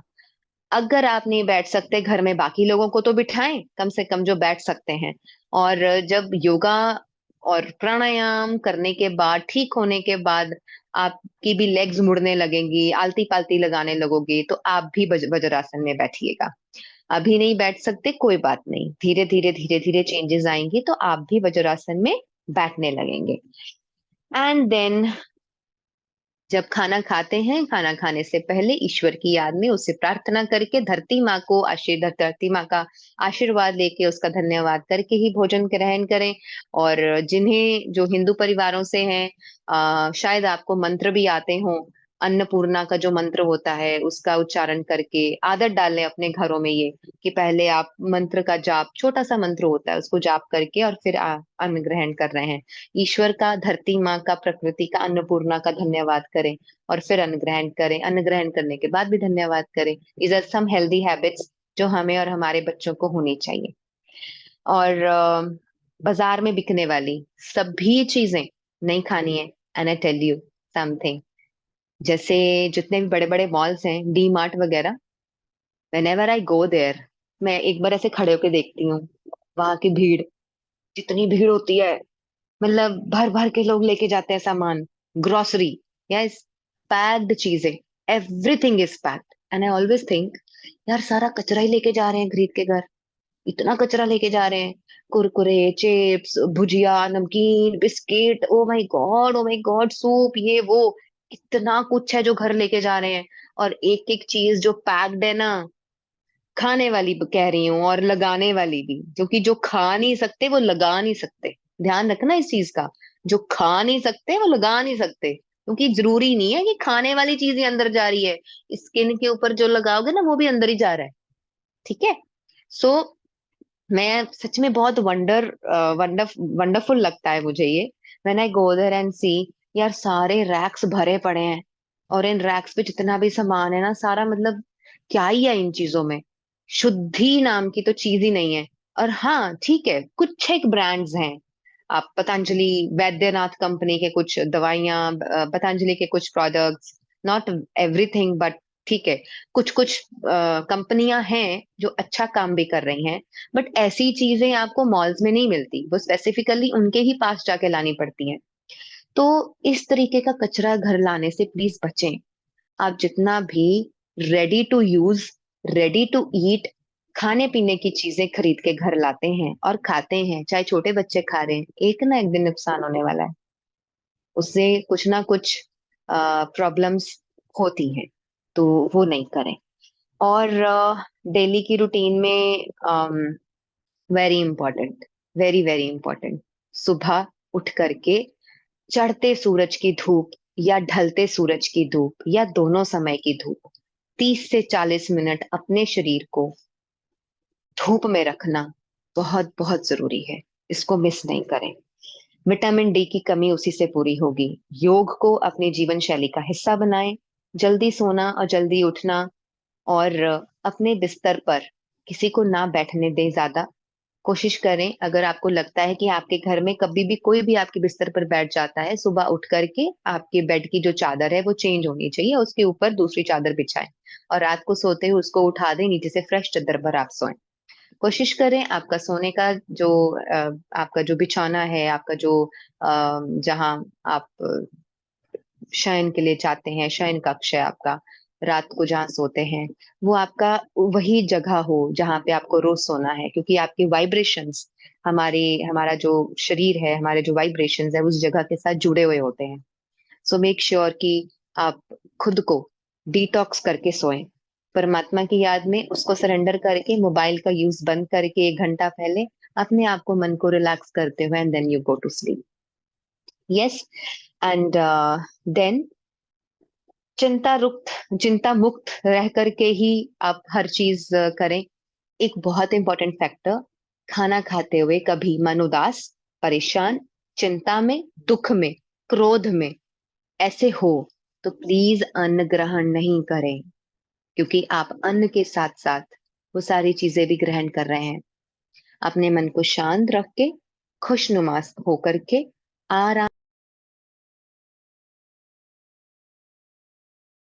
अगर आप नहीं बैठ सकते, घर में बाकी लोगों को तो बिठाएं कम से कम जो बैठ सकते हैं। और जब योगा और प्राणायाम करने के बाद, ठीक होने के बाद, आपकी भी लेग्स मुड़ने लगेंगी, आलती पालती लगाने लगोगे, तो आप भी वज्रासन में बैठिएगा। अभी नहीं बैठ सकते, कोई बात नहीं, धीरे धीरे धीरे धीरे चेंजेस आएंगी तो आप भी वज्रासन में बैठने लगेंगे। एंड देन जब खाना खाते हैं, खाना खाने से पहले ईश्वर की याद में उससे प्रार्थना करके, धरती माँ का आशीर्वाद लेके, उसका धन्यवाद करके ही भोजन ग्रहण करें। और जिन्हें, जो हिंदू परिवारों से हैं, शायद आपको मंत्र भी आते हों, अन्नपूर्णा का जो मंत्र होता है उसका उच्चारण करके आदत डाल लें अपने घरों में, ये कि पहले आप मंत्र का जाप, छोटा सा मंत्र होता है, उसको जाप करके और फिर अन्न ग्रहण कर रहे हैं। ईश्वर का, धरती माँ का, प्रकृति का, अन्नपूर्णा का धन्यवाद करें और फिर अन्न ग्रहण करें। अन्न ग्रहण करने के बाद भी धन्यवाद करें। Is are some healthy habits जो हमें और हमारे बच्चों को होनी चाहिए। और बाजार में बिकने वाली सभी चीजें नहीं खानी है। And I tell you something, जैसे जितने भी बड़े बड़े मॉल्स हैं, डी मार्ट वगैरह, व्हेनेवर आई गो देयर, मैं एक बार ऐसे खड़े होके देखती हूँ वहां की भीड़, जितनी भीड़ होती है, मतलब भर भर के लोग लेके जाते हैं सामान, ग्रोसरी। यस, पैक्ड चीजें, everything is packed. And I always think यार सारा कचरा ही लेके जा रहे हैं खरीद के घर, इतना कचरा लेके जा रहे हैं, कुरकुरे, चिप्स, भुजिया, नमकीन, biscuit, oh my God, soup, ये वो, इतना कुछ है जो घर लेके जा रहे हैं। और एक एक चीज जो पैक्ड है ना, खाने वाली कह रही हूँ और लगाने वाली भी, क्योंकि जो खा नहीं सकते वो लगा नहीं सकते। ध्यान रखना इस चीज का, जो खा नहीं सकते वो लगा नहीं सकते, क्योंकि जरूरी नहीं है कि खाने वाली चीज ही अंदर जा रही है, स्किन के ऊपर जो लगाओगे ना वो भी अंदर ही जा रहा है। ठीक है। सो मैं सच में बहुत वंडरफुल लगता है मुझे ये, when I go there and see, यार सारे रैक्स भरे पड़े हैं, और इन रैक्स पे जितना भी सामान है ना सारा, मतलब क्या ही है इन चीजों में, शुद्धि नाम की तो चीज ही नहीं है। और हाँ ठीक है, कुछ एक ब्रांड्स हैं, आप पतंजलि, वैद्यनाथ कंपनी के कुछ दवाइयां, पतंजलि के कुछ प्रोडक्ट्स, नॉट एवरीथिंग बट ठीक है, कुछ कुछ कंपनियां हैं जो अच्छा काम भी कर रही हैं, बट ऐसी चीजें आपको मॉल्स में नहीं मिलती, वो स्पेसिफिकली उनके ही पास जाके लानी पड़ती हैं। तो इस तरीके का कचरा घर लाने से प्लीज बचें। आप जितना भी ready to use, ready to eat, खाने पीने की चीजें खरीद के घर लाते हैं और खाते हैं, चाहे छोटे बच्चे खा रहे हैं, एक ना एक दिन नुकसान होने वाला है, उससे कुछ ना कुछ प्रॉब्लम्स होती हैं, तो वो नहीं करें। और डेली की रूटीन में very important, very very important, सुबह उठ करके चढ़ते सूरज की धूप या ढलते सूरज की धूप या दोनों समय की धूप, 30 से 40 मिनट अपने शरीर को धूप में रखना बहुत बहुत जरूरी है, इसको मिस नहीं करें। विटामिन डी की कमी उसी से पूरी होगी। योग को अपनी जीवन शैली का हिस्सा बनाएं, जल्दी सोना और जल्दी उठना, और अपने बिस्तर पर किसी को ना बैठने दें ज्यादा। कोशिश करें, अगर आपको लगता है कि आपके घर में कभी भी कोई भी आपके बिस्तर पर बैठ जाता है, सुबह उठ करके आपके बेड की जो चादर है वो चेंज होनी चाहिए, उसके ऊपर दूसरी चादर बिछाएं, और रात को सोते हुए उसको उठा दें नीचे से, फ्रेश चादर पर आप सोएं। कोशिश करें आपका सोने का जो आपका जो बिछौना है, आपका जो जहां आप शयन के लिए चाहते हैं, शयन कक्ष है आपका, रात को जहाँ सोते हैं, वो आपका वही जगह हो जहाँ पे आपको रोज सोना है, क्योंकि आपके वाइब्रेशंस, हमारा जो शरीर है, हमारे जो वाइब्रेशंस है उस जगह के साथ जुड़े हुए होते हैं। सो मेक श्योर कि आप खुद को डिटॉक्स करके सोएं, परमात्मा की याद में, उसको सरेंडर करके, मोबाइल का यूज बंद करके 1 घंटा पहले अपने आप को, मन को रिलैक्स करते हुए, and then you go to sleep. Yes. And then चिंता मुक्त रह करके ही आप हर चीज करें। एक बहुत इंपॉर्टेंट फैक्टर, खाना खाते हुए कभी मन उदास, परेशान, चिंता में, दुख में, क्रोध में ऐसे हो तो प्लीज अन्न ग्रहण नहीं करें, क्योंकि आप अन्न के साथ साथ वो सारी चीजें भी ग्रहण कर रहे हैं। अपने मन को शांत रख के, खुशनुमा होकर के, आराम,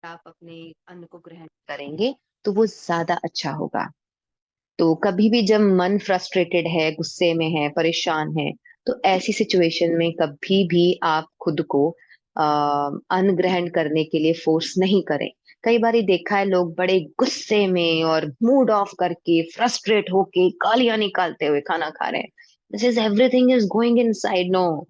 आप अपने अन्न को ग्रहण करेंगे तो वो ज्यादा अच्छा होगा। तो कभी भी जब मन फ्रस्ट्रेटेड है, गुस्से में है, परेशान है, तो ऐसी सिचुएशन में कभी भी आप खुद को अन्न ग्रहण करने के लिए फोर्स नहीं करें। कई बार देखा है लोग बड़े गुस्से में और मूड ऑफ करके, फ्रस्ट्रेट होके, गालियां निकालते हुए खाना खा रहे हैं, this is everything is going inside, no,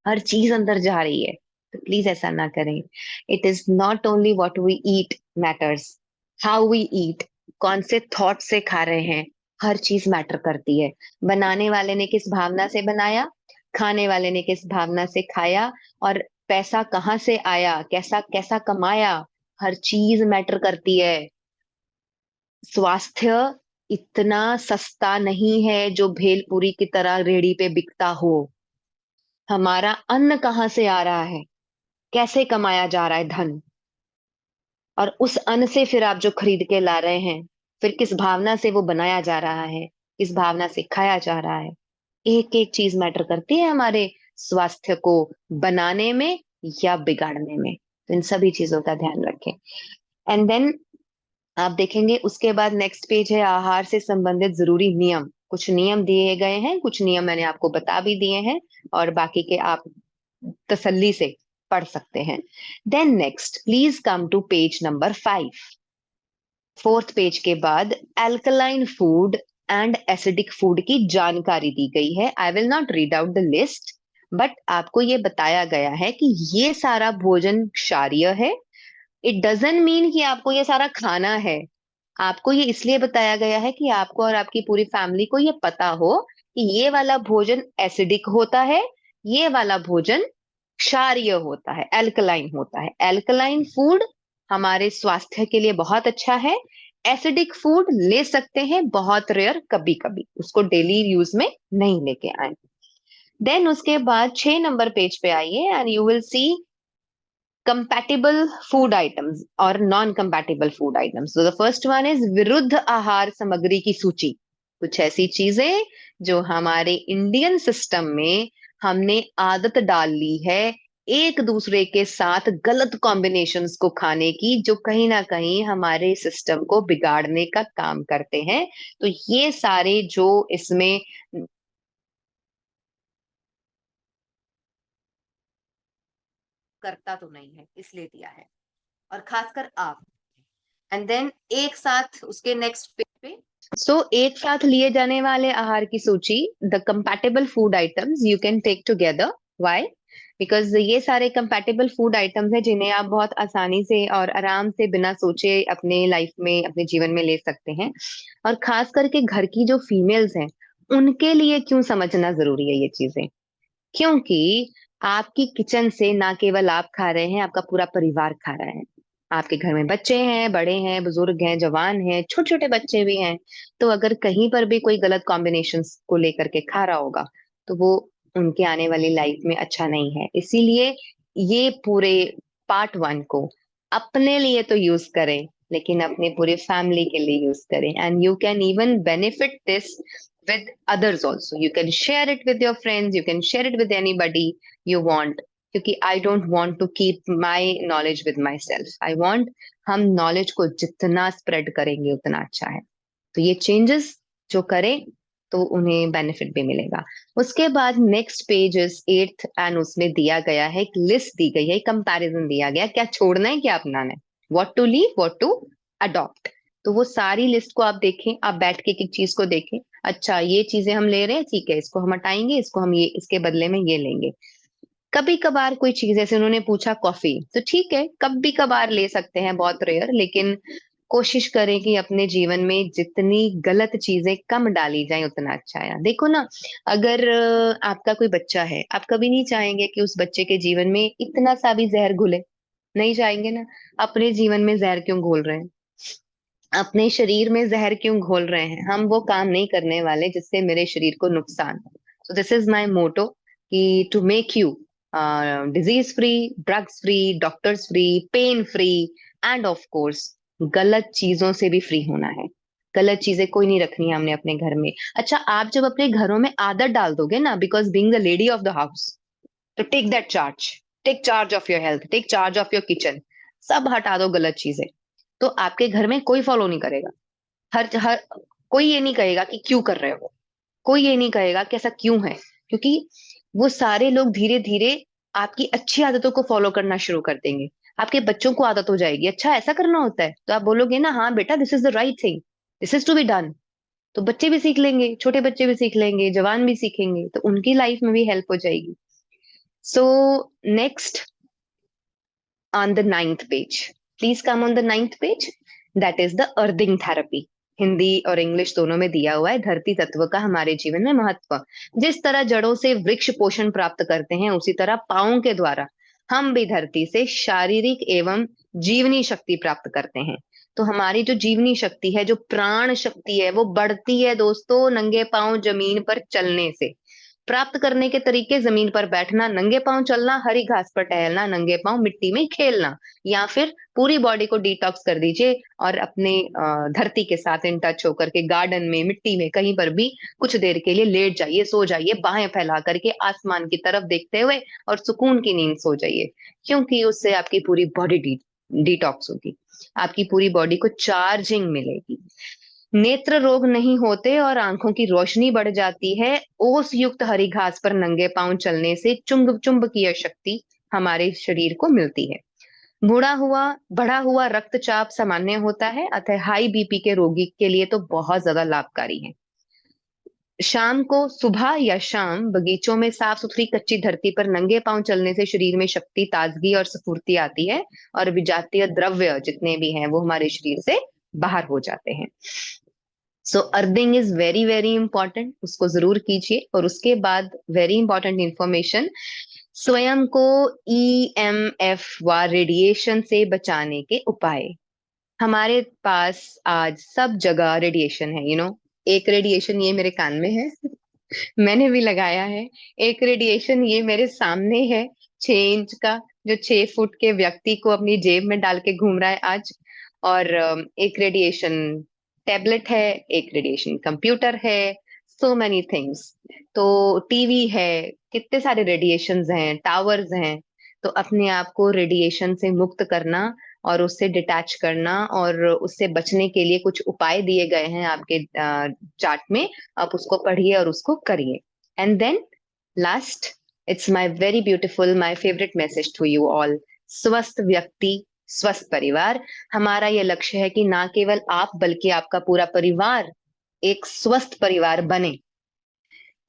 हर चीज अंदर जा रही है, तो प्लीज ऐसा ना करें। It is not only what we eat matters, how we eat, कौन से थॉट से खा रहे हैं, हर चीज मैटर करती है। बनाने वाले ने किस भावना से बनाया, खाने वाले ने किस भावना से खाया, और पैसा कहाँ से आया, कैसा कैसा कमाया, हर चीज मैटर करती है। स्वास्थ्य इतना सस्ता नहीं है जो भेलपुरी की तरह रेड़ी पे बिकता हो। हमारा अन्न कहाँ से आ रहा है, कैसे कमाया जा रहा है धन, और उस अन्न से फिर आप जो खरीद के ला रहे हैं, फिर किस भावना से वो बनाया जा रहा है, किस भावना से खाया जा रहा है, एक एक चीज मैटर करती है हमारे स्वास्थ्य को बनाने में या बिगाड़ने में। तो इन सभी चीजों का ध्यान रखें। एंड देन आप देखेंगे उसके बाद नेक्स्ट पेज है आहार से संबंधित जरूरी नियम। कुछ नियम दिए गए हैं, कुछ नियम मैंने आपको बता भी दिए हैं, और बाकी के आप तसल्ली से पढ़ सकते हैं। Then next please come to page number 5। Fourth page के बाद alkaline food and acidic food की जानकारी दी गई है। I will not read out the list, but आपको ये बताया गया है कि ये सारा भोजन क्षारीय है। इट डजंट मीन कि आपको ये सारा खाना है। आपको ये इसलिए बताया गया है कि आपको और आपकी पूरी फैमिली को ये पता हो कि ये वाला भोजन एसिडिक होता है, ये वाला भोजन क्षारीय होता है, एल्कलाइन होता है। एल्कलाइन फूड हमारे स्वास्थ्य के लिए बहुत अच्छा है। एसिडिक फूड ले सकते हैं, बहुत रेयर, कभी कभी, उसको डेली यूज में नहीं लेके आए। देन उसके बाद 6 नंबर पेज पे आइए and you will see compatible food items और non compatible food items. So the first one is विरुद्ध आहार सामग्री की सूची। कुछ ऐसी चीजें जो हमारे इंडियन सिस्टम में हमने आदत डाल ली है एक दूसरे के साथ गलत कॉम्बिनेशंस को खाने की, जो कहीं ना कहीं हमारे सिस्टम को बिगाड़ने का काम करते हैं। तो ये सारे जो इसमें करता तो नहीं है इसलिए दिया है, और खासकर आप। एंड देन एक साथ उसके नेक्स्ट पेज पे एक साथ लिए जाने वाले आहार की सूची, the compatible food items you can take together. Why? Because ये सारे कंपैटिबल फूड आइटम्स हैं जिन्हें आप बहुत आसानी से और आराम से बिना सोचे अपने लाइफ में, अपने जीवन में ले सकते हैं। और खास करके घर की जो फीमेल्स हैं उनके लिए क्यों समझना जरूरी है ये चीजें, क्योंकि आपकी किचन से ना केवल आप खा रहे हैं, आपका पूरा परिवार खा रहा है। आपके घर में बच्चे हैं, बड़े हैं, बुजुर्ग हैं, जवान हैं, छोटे छोटे बच्चे भी हैं। तो अगर कहीं पर भी कोई गलत कॉम्बिनेशन को लेकर के खा रहा होगा तो वो उनके आने वाली लाइफ में अच्छा नहीं है। इसीलिए ये पूरे पार्ट 1 को अपने लिए तो यूज करें, लेकिन अपने पूरे फैमिली के लिए यूज करें। And you can even benefit this with others also. You can share it with your friends, you can share it with anybody you want, क्योंकि I don't want to keep my knowledge with myself. I want हम knowledge को जितना spread करेंगे उतना अच्छा है। तो ये changes जो करें तो उन्हें benefit भी मिलेगा। उसके बाद next page is 8th and उसमें दिया गया है, एक list दी गई है, comparison दिया गया, क्या छोड़ना है क्या अपनाना है, what to leave, what to adopt। तो वो सारी लिस्ट को आप देखें, आप बैठ के एक चीज को देखें, अच्छा ये चीजें हम ले रहे हैं, ठीक है, इसको हम हटाएंगे, इसको हम ये इसके बदले में ये लेंगे। कभी कभार कोई चीज, जैसे उन्होंने पूछा कॉफी, तो ठीक है कभी कभार ले सकते हैं, बहुत रेयर, लेकिन कोशिश करें कि अपने जीवन में जितनी गलत चीजें कम डाली जाए उतना अच्छा है। देखो ना, अगर आपका कोई बच्चा है, आप कभी नहीं चाहेंगे कि उस बच्चे के जीवन में इतना सा भी जहर घुले, नहीं चाहेंगे ना। अपने जीवन में जहर क्यों घोल रहे हैं, अपने शरीर में जहर क्यों घोल रहे हैं? हम वो काम नहीं करने वाले जिससे मेरे शरीर को नुकसान हो। So this is my motto कि to make you disease free, drugs free, doctors free, pain free, and of course गलत चीजों से भी फ्री होना है। गलत चीजें कोई नहीं रखनी है हमने अपने घर में। अच्छा, आप जब अपने घरों में आदत डाल दोगे ना, because being the lady of the house, तो take that charge, take charge of your health, take charge of your kitchen, सब हटा दो गलत चीजें, तो आपके घर में कोई फॉलो नहीं करेगा। हर हर कोई ये नहीं कहेगा कि क्यों कर रहे हो, कोई ये नहीं कहेगा कि ऐसा क्यों है, क्योंकि वो सारे लोग धीरे धीरे आपकी अच्छी आदतों को फॉलो करना शुरू कर देंगे। आपके बच्चों को आदत हो जाएगी, अच्छा ऐसा करना होता है, तो आप बोलोगे ना, हाँ बेटा this is the right thing, this is to be done. तो बच्चे भी सीख लेंगे, छोटे बच्चे भी सीख लेंगे, जवान भी सीखेंगे, तो उनकी लाइफ में भी हेल्प हो जाएगी। So next on the 9th page, please come on the 9th page, that is the earthing therapy। Hindi और इंग्लिश दोनों में दिया हुआ है धरती तत्व का हमारे जीवन में महत्व। जिस तरह जड़ों से वृक्ष पोषण प्राप्त करते हैं, उसी तरह पांवों के द्वारा हम भी धरती से शारीरिक एवं जीवनी शक्ति प्राप्त करते हैं। तो हमारी जो जीवनी शक्ति है, जो प्राण शक्ति है, वो बढ़ती है दोस्तों नंगे पांव जमीन पर चलने से। प्राप्त करने के तरीके: जमीन पर बैठना, नंगे पांव चलना, हरी घास पर टहलना, नंगे पांव मिट्टी में खेलना, या फिर पूरी बॉडी को डिटॉक्स कर दीजिए और अपने धरती के साथ इन टच होकर के गार्डन में, मिट्टी में, कहीं पर भी कुछ देर के लिए लेट जाइए, सो जाइए, बाहें फैला करके आसमान की तरफ देखते हुए, और सुकून की नींद सो जाइए, क्योंकि उससे आपकी पूरी बॉडी डिटॉक्स होगी, आपकी पूरी बॉडी को चार्जिंग मिलेगी, नेत्र रोग नहीं होते और आंखों की रोशनी बढ़ जाती है। ओस युक्त हरी घास पर नंगे पांव चलने से चुंबकीय शक्ति हमारे शरीर को मिलती है। बढ़ा हुआ रक्तचाप सामान्य होता है, अतः हाई बीपी के रोगी के लिए तो बहुत ज्यादा लाभकारी है। शाम को, सुबह या शाम बगीचों में साफ सुथरी कच्ची धरती पर नंगे पांव चलने से शरीर में शक्ति, ताजगी और स्फूर्ति आती है और विजातीय द्रव्य जितने भी हैं वो हमारे शरीर से बाहर हो जाते हैं। So earthing is very very important, उसको जरूर कीजिए। और उसके बाद वेरी इंपॉर्टेंट इंफॉर्मेशन, स्वयं को EMF व रेडिएशन से बचाने के उपाय। हमारे पास आज सब जगह रेडिएशन है, एक रेडिएशन ये मेरे कान में है मैंने भी लगाया है। एक रेडिएशन ये मेरे सामने है 6 इंच का, जो 6 फुट के व्यक्ति को अपनी जेब में डाल के घूम रहा है आज। और एक रेडिएशन टैबलेट है, एक रेडिएशन कंप्यूटर है, सो मेनी थिंग्स। तो टीवी है, कितने सारे रेडिएशंस हैं, टावर्स हैं। तो अपने आप को रेडिएशन से मुक्त करना और उससे डिटैच करना और उससे बचने के लिए कुछ उपाय दिए गए हैं आपके चार्ट में, आप उसको पढ़िए और उसको करिए। And then last, it's my very beautiful, my favourite message to you all, स्वस्थ व्यक्ति स्वस्थ परिवार। हमारा ये लक्ष्य है कि ना केवल आप बल्कि आपका पूरा परिवार एक स्वस्थ परिवार बने,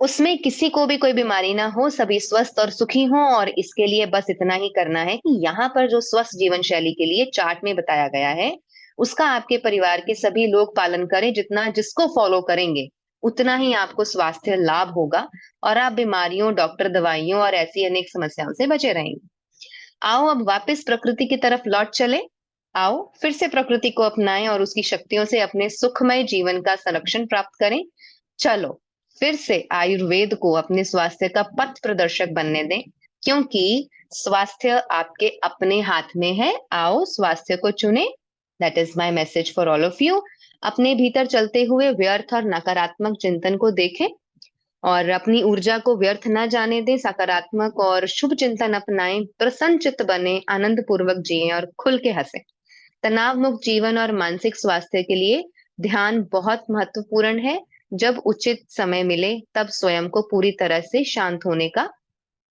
उसमें किसी को भी कोई बीमारी ना हो, सभी स्वस्थ और सुखी हों। और इसके लिए बस इतना ही करना है कि यहाँ पर जो स्वस्थ जीवन शैली के लिए चार्ट में बताया गया है उसका आपके परिवार के सभी लोग पालन करें। जितना जिसको फॉलो करेंगे उतना ही आपको स्वास्थ्य लाभ होगा और आप बीमारियों, डॉक्टर, दवाइयों और ऐसी अनेक समस्याओं से बचे रहेंगे। आओ अब वापस प्रकृति की तरफ लौट चले। आओ फिर से प्रकृति को अपनाएं और उसकी शक्तियों से अपने सुखमय जीवन का संरक्षण प्राप्त करें। चलो फिर से आयुर्वेद को अपने स्वास्थ्य का पथ प्रदर्शक बनने दें, क्योंकि स्वास्थ्य आपके अपने हाथ में है। आओ स्वास्थ्य को चुने। That is my message for all of you. अपने भीतर चलते हुए व्यर्थ और नकारात्मक चिंतन को देखें और अपनी ऊर्जा को व्यर्थ न जाने दें। सकारात्मक और शुभ चिंतन अपनाएं, प्रसन्न चित्त बने, आनंद पूर्वक जिएं और खुल के हंसें। तनाव मुक्त जीवन और मानसिक स्वास्थ्य के लिए ध्यान बहुत महत्वपूर्ण है। जब उचित समय मिले तब स्वयं को पूरी तरह से शांत होने का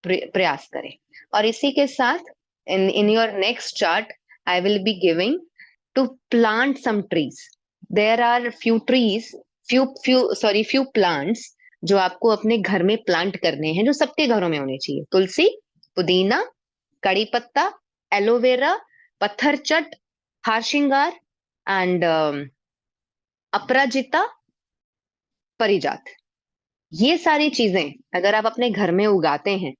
प्रयास करें। और इसी के साथ in your next chart I will be giving to plant some trees. There are few plants जो आपको अपने घर में प्लांट करने हैं, जो सबके घरों में होने चाहिए। तुलसी, पुदीना, कड़ी पत्ता, एलोवेरा, पत्थरचट, हारशिंगार एंड अपराजिता, परिजात। ये सारी चीजें अगर आप अपने घर में उगाते हैं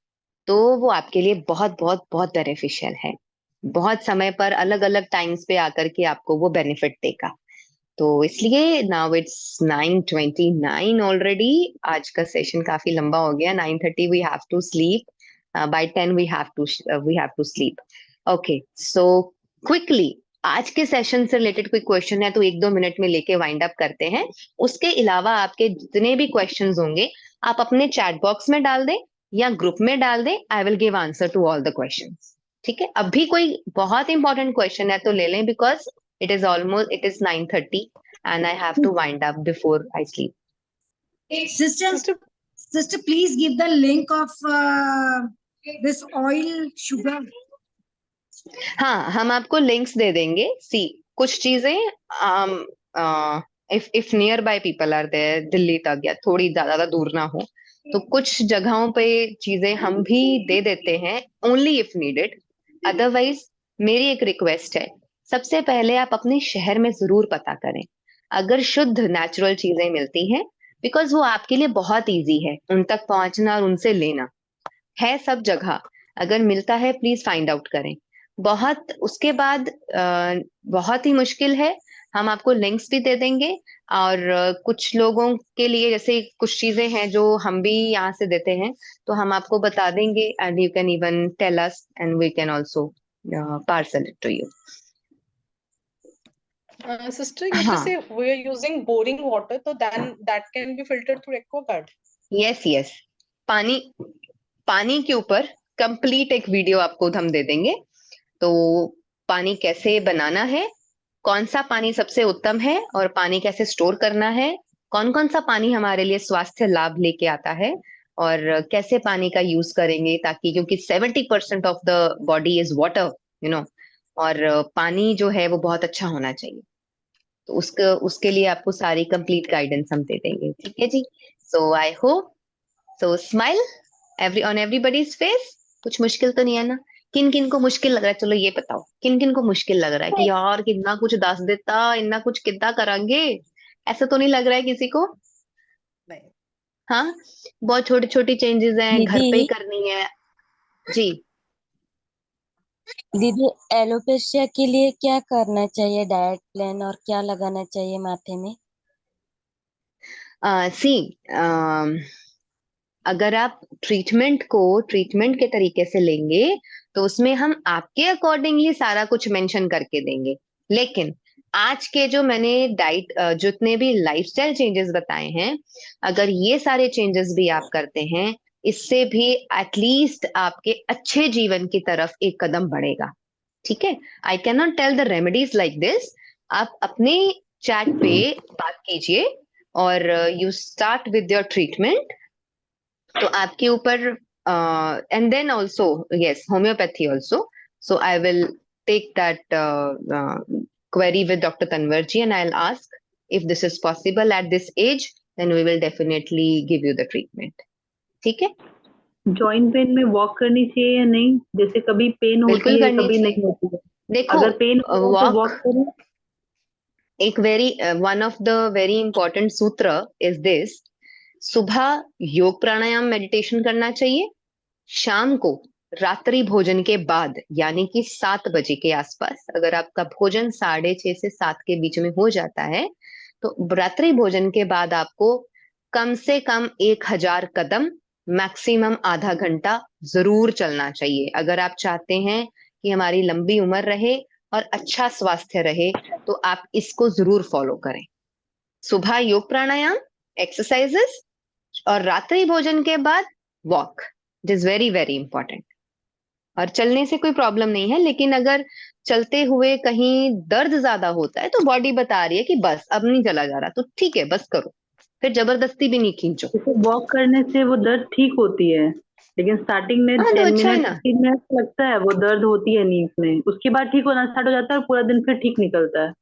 तो वो आपके लिए बहुत बहुत बहुत बेनिफिशियल है। बहुत समय पर अलग अलग टाइम्स पे आकर के आपको वो बेनिफिट देगा। तो इसलिए नाउ इट्स 9:29 ऑलरेडी। आज का सेशन काफी लंबा हो गया। 9:30 we have to sleep, by 10 we have to sleep. Okay, so quickly आज के सेशन से रिलेटेड कोई क्वेश्चन है तो 1-2 मिनट में लेके वाइंड अप करते हैं। उसके अलावा आपके जितने भी क्वेश्चंस होंगे आप अपने चैट बॉक्स में डाल दें या ग्रुप में डाल दें। I will give answer to all the questions. ठीक है, अभी कोई बहुत इंपॉर्टेंट क्वेश्चन है तो ले लें, because it is 9:30 and I have to wind up before I sleep. Sister, please give the link of this oil sugar. हाँ, हम आपको लिंक्स दे देंगे। सी कुछ चीजें if nearby people are there, Delhi तक या थोड़ी ज्यादा दूर ना हो तो कुछ जगहों पे चीजें हम भी दे देते हैं, only if needed. अदरवाइज मेरी एक रिक्वेस्ट है, सबसे पहले आप अपने शहर में जरूर पता करें अगर शुद्ध नेचुरल चीजें मिलती हैं, बिकॉज वो आपके लिए बहुत इजी है उन तक पहुंचना और उनसे लेना है। सब जगह अगर मिलता है प्लीज फाइंड आउट करें। उसके बाद बहुत ही मुश्किल है, हम आपको लिंक्स भी दे देंगे। और कुछ लोगों के लिए जैसे कुछ चीजें हैं जो हम भी यहाँ से देते हैं तो हम आपको बता देंगे and you can even tell us and we can also parcel it to you. Sister, you just say we are using boring water, so then that can be filtered through AquaGuard. yes. पानी के ऊपर complete एक video आपको हम दे देंगे। तो पानी कैसे बनाना है, कौन सा पानी सबसे उत्तम है और पानी कैसे स्टोर करना है, कौन कौन सा पानी हमारे लिए स्वास्थ्य लाभ लेके आता है, और कैसे पानी का यूज करेंगे, ताकि क्योंकि 70% of the body is water, you know, और पानी जो है वो बहुत अच्छा होना चाहिए। तो उसके लिए आपको सारी कंप्लीट गाइडेंस हम दे देंगे, ठीक है जी। So I hope, so smile on everybody's face. कुछ मुश्किल तो नहीं है ना? किन किन को मुश्किल लग रहा है, चलो ये बताओ, किन किन को मुश्किल लग रहा है कि यार कितना कुछ दस देता, इतना कुछ कितना करांगे? ऐसा तो नहीं लग रहा है किसी को? हाँ, बहुत छोटी छोटी चेंजेस हैं, घर पे ही दीदी करनी है जी। दीदी एलोपेशिया के लिए क्या करना चाहिए, डाइट प्लान, और क्या लगाना चाहिए माथे में? सी, अगर आप ट्रीटमेंट के तरीके से लेंगे तो उसमें हम आपके अकॉर्डिंगली सारा कुछ मेंशन करके देंगे। लेकिन आज के जो मैंने डाइट जितने भी लाइफस्टाइल चेंजेस बताए हैं, अगर ये सारे चेंजेस भी आप करते हैं, इससे भी एटलीस्ट आपके अच्छे जीवन की तरफ एक कदम बढ़ेगा, ठीक है। I can not tell the remedies like this. आप अपने चैट पे बात कीजिए और you start with your treatment. तो आपके ऊपर, and then also yes, homeopathy also. So I will take that query with Dr. Tanwarji and I'll ask if this is possible at this age, then we will definitely give you the treatment. ठीक है, joint pain में walk करनी चाहिए या नहीं? जैसे कभी pen बिल्कुल होती है, करनी कभी चाहिए। नहीं होती है। देखो, अगर पेन हो तो वॉक, वॉक करें। एक very one of the very important सूत्र इज दिस: सुबह योग प्राणायाम मेडिटेशन करना चाहिए, शाम को रात्रि भोजन के बाद यानी कि 7 बजे के आसपास, अगर आपका भोजन 6:30 से 7 के बीच में हो जाता है, तो रात्रि भोजन के बाद आपको कम से कम 1000 कदम, मैक्सिमम आधा घंटा जरूर चलना चाहिए। अगर आप चाहते हैं कि हमारी लंबी उम्र रहे और अच्छा स्वास्थ्य रहे, तो आप इसको जरूर फॉलो करें। सुबह योग प्राणायाम एक्सरसाइजेस और रात्रि भोजन के बाद walk, it is very very important. और चलने से कोई प्रॉब्लम नहीं है, लेकिन अगर चलते हुए कहीं दर्द ज्यादा होता है तो बॉडी बता रही है कि बस अब नहीं चला जा रहा, तो ठीक है बस करो, फिर जबरदस्ती भी नहीं खींचो। जैसे वॉक करने से वो दर्द ठीक होती है, लेकिन स्टार्टिंग में हाँ, तो 10 अच्छा है मिनट ना। 15 मिनट लगता है, वो दर्द होती है नींद में। उसके बाद ठीक होना स्टार्ट हो जाता है और पूरा दिन फिर ठीक निकलता है।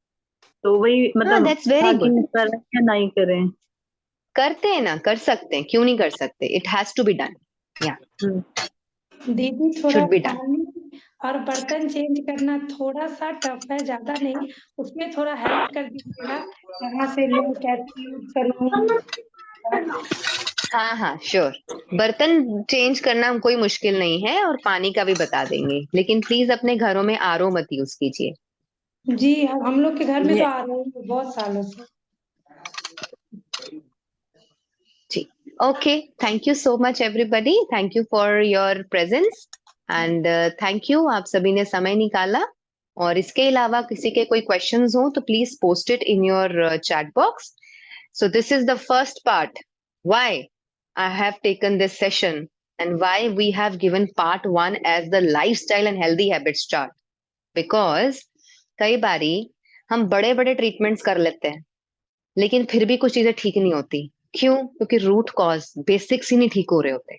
तो वही हाँ, मतलब दैट्स वेरी था गुड। कि करें या नहीं करें। करते हैं ना, कर सकते हैं, क्यों नहीं कर सकते, it has to be done, या दीदी थोड़ा शुड बी डन। पानी और बर्तन चेंज करना थोड़ा सा टफ है, ज्यादा नहीं, उसमें थोड़ा हेल्प कर दीजिएगा, कहाँ से लूं, कैसे यूज करूं। हाँ हाँ श्योर, बर्तन चेंज करना कोई मुश्किल नहीं है और पानी का भी बता देंगे, लेकिन प्लीज अपने घरों में आरओ मत यूज कीजिए। जी, हम लोग के घर में ये तो आ रहे हैं बहुत सालों से। जी, okay, thank you so much everybody, thank you for your presence and thank you, आप सभी ने समय निकाला। और इसके अलावा किसी के कोई क्वेश्चंस हो तो please post it in your chat box. So this is the first part, why I have taken this session and why we have given part 1 as the lifestyle and healthy habits chart. Because कई बारी हम बड़े बड़े treatments कर लेते हैं, लेकिन फिर भी कुछ चीजें ठीक नहीं होती। क्यों? क्योंकि रूट कॉज बेसिक्स ही नहीं ठीक हो रहे होते।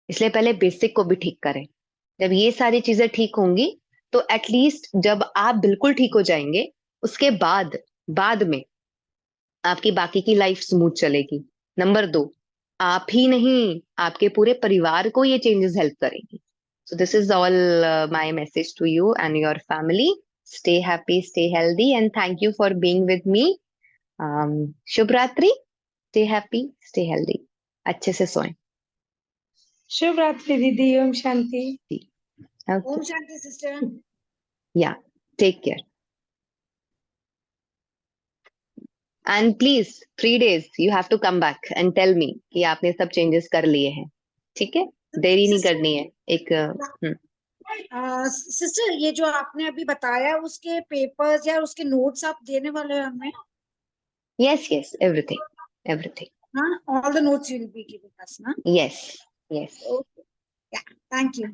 इसलिए पहले बेसिक को भी ठीक करें। जब ये सारी चीजें ठीक होंगी तो एटलीस्ट जब आप बिल्कुल ठीक हो जाएंगे, उसके बाद में आपकी बाकी की लाइफ स्मूथ चलेगी। नंबर 2, आप ही नहीं, आपके पूरे परिवार को ये चेंजेस हेल्प करेंगी। So this is all my message to you and your family. Stay happy, stay healthy and thank you for being with me. शुभ रात्रि, स्टे हैप्पी, स्टे हेल्दी, अच्छे से सोएं। शुभ रात्रि दीदी, ओम शांति। ओके, ओम शांति sister. Yeah take care and please 3 days you have to come back and tell me कि आपने सब चेंजेस कर लिए हैं, ठीक है? देरी नहीं करनी है। एक सिस्टर, ये जो आपने अभी बताया उसके पेपर्स या उसके नोट्स आप देने वाले हैं हमें? yes, everything. हाँ, all the notes you will be giving us, ना? Yes. Okay. Yeah, thank you.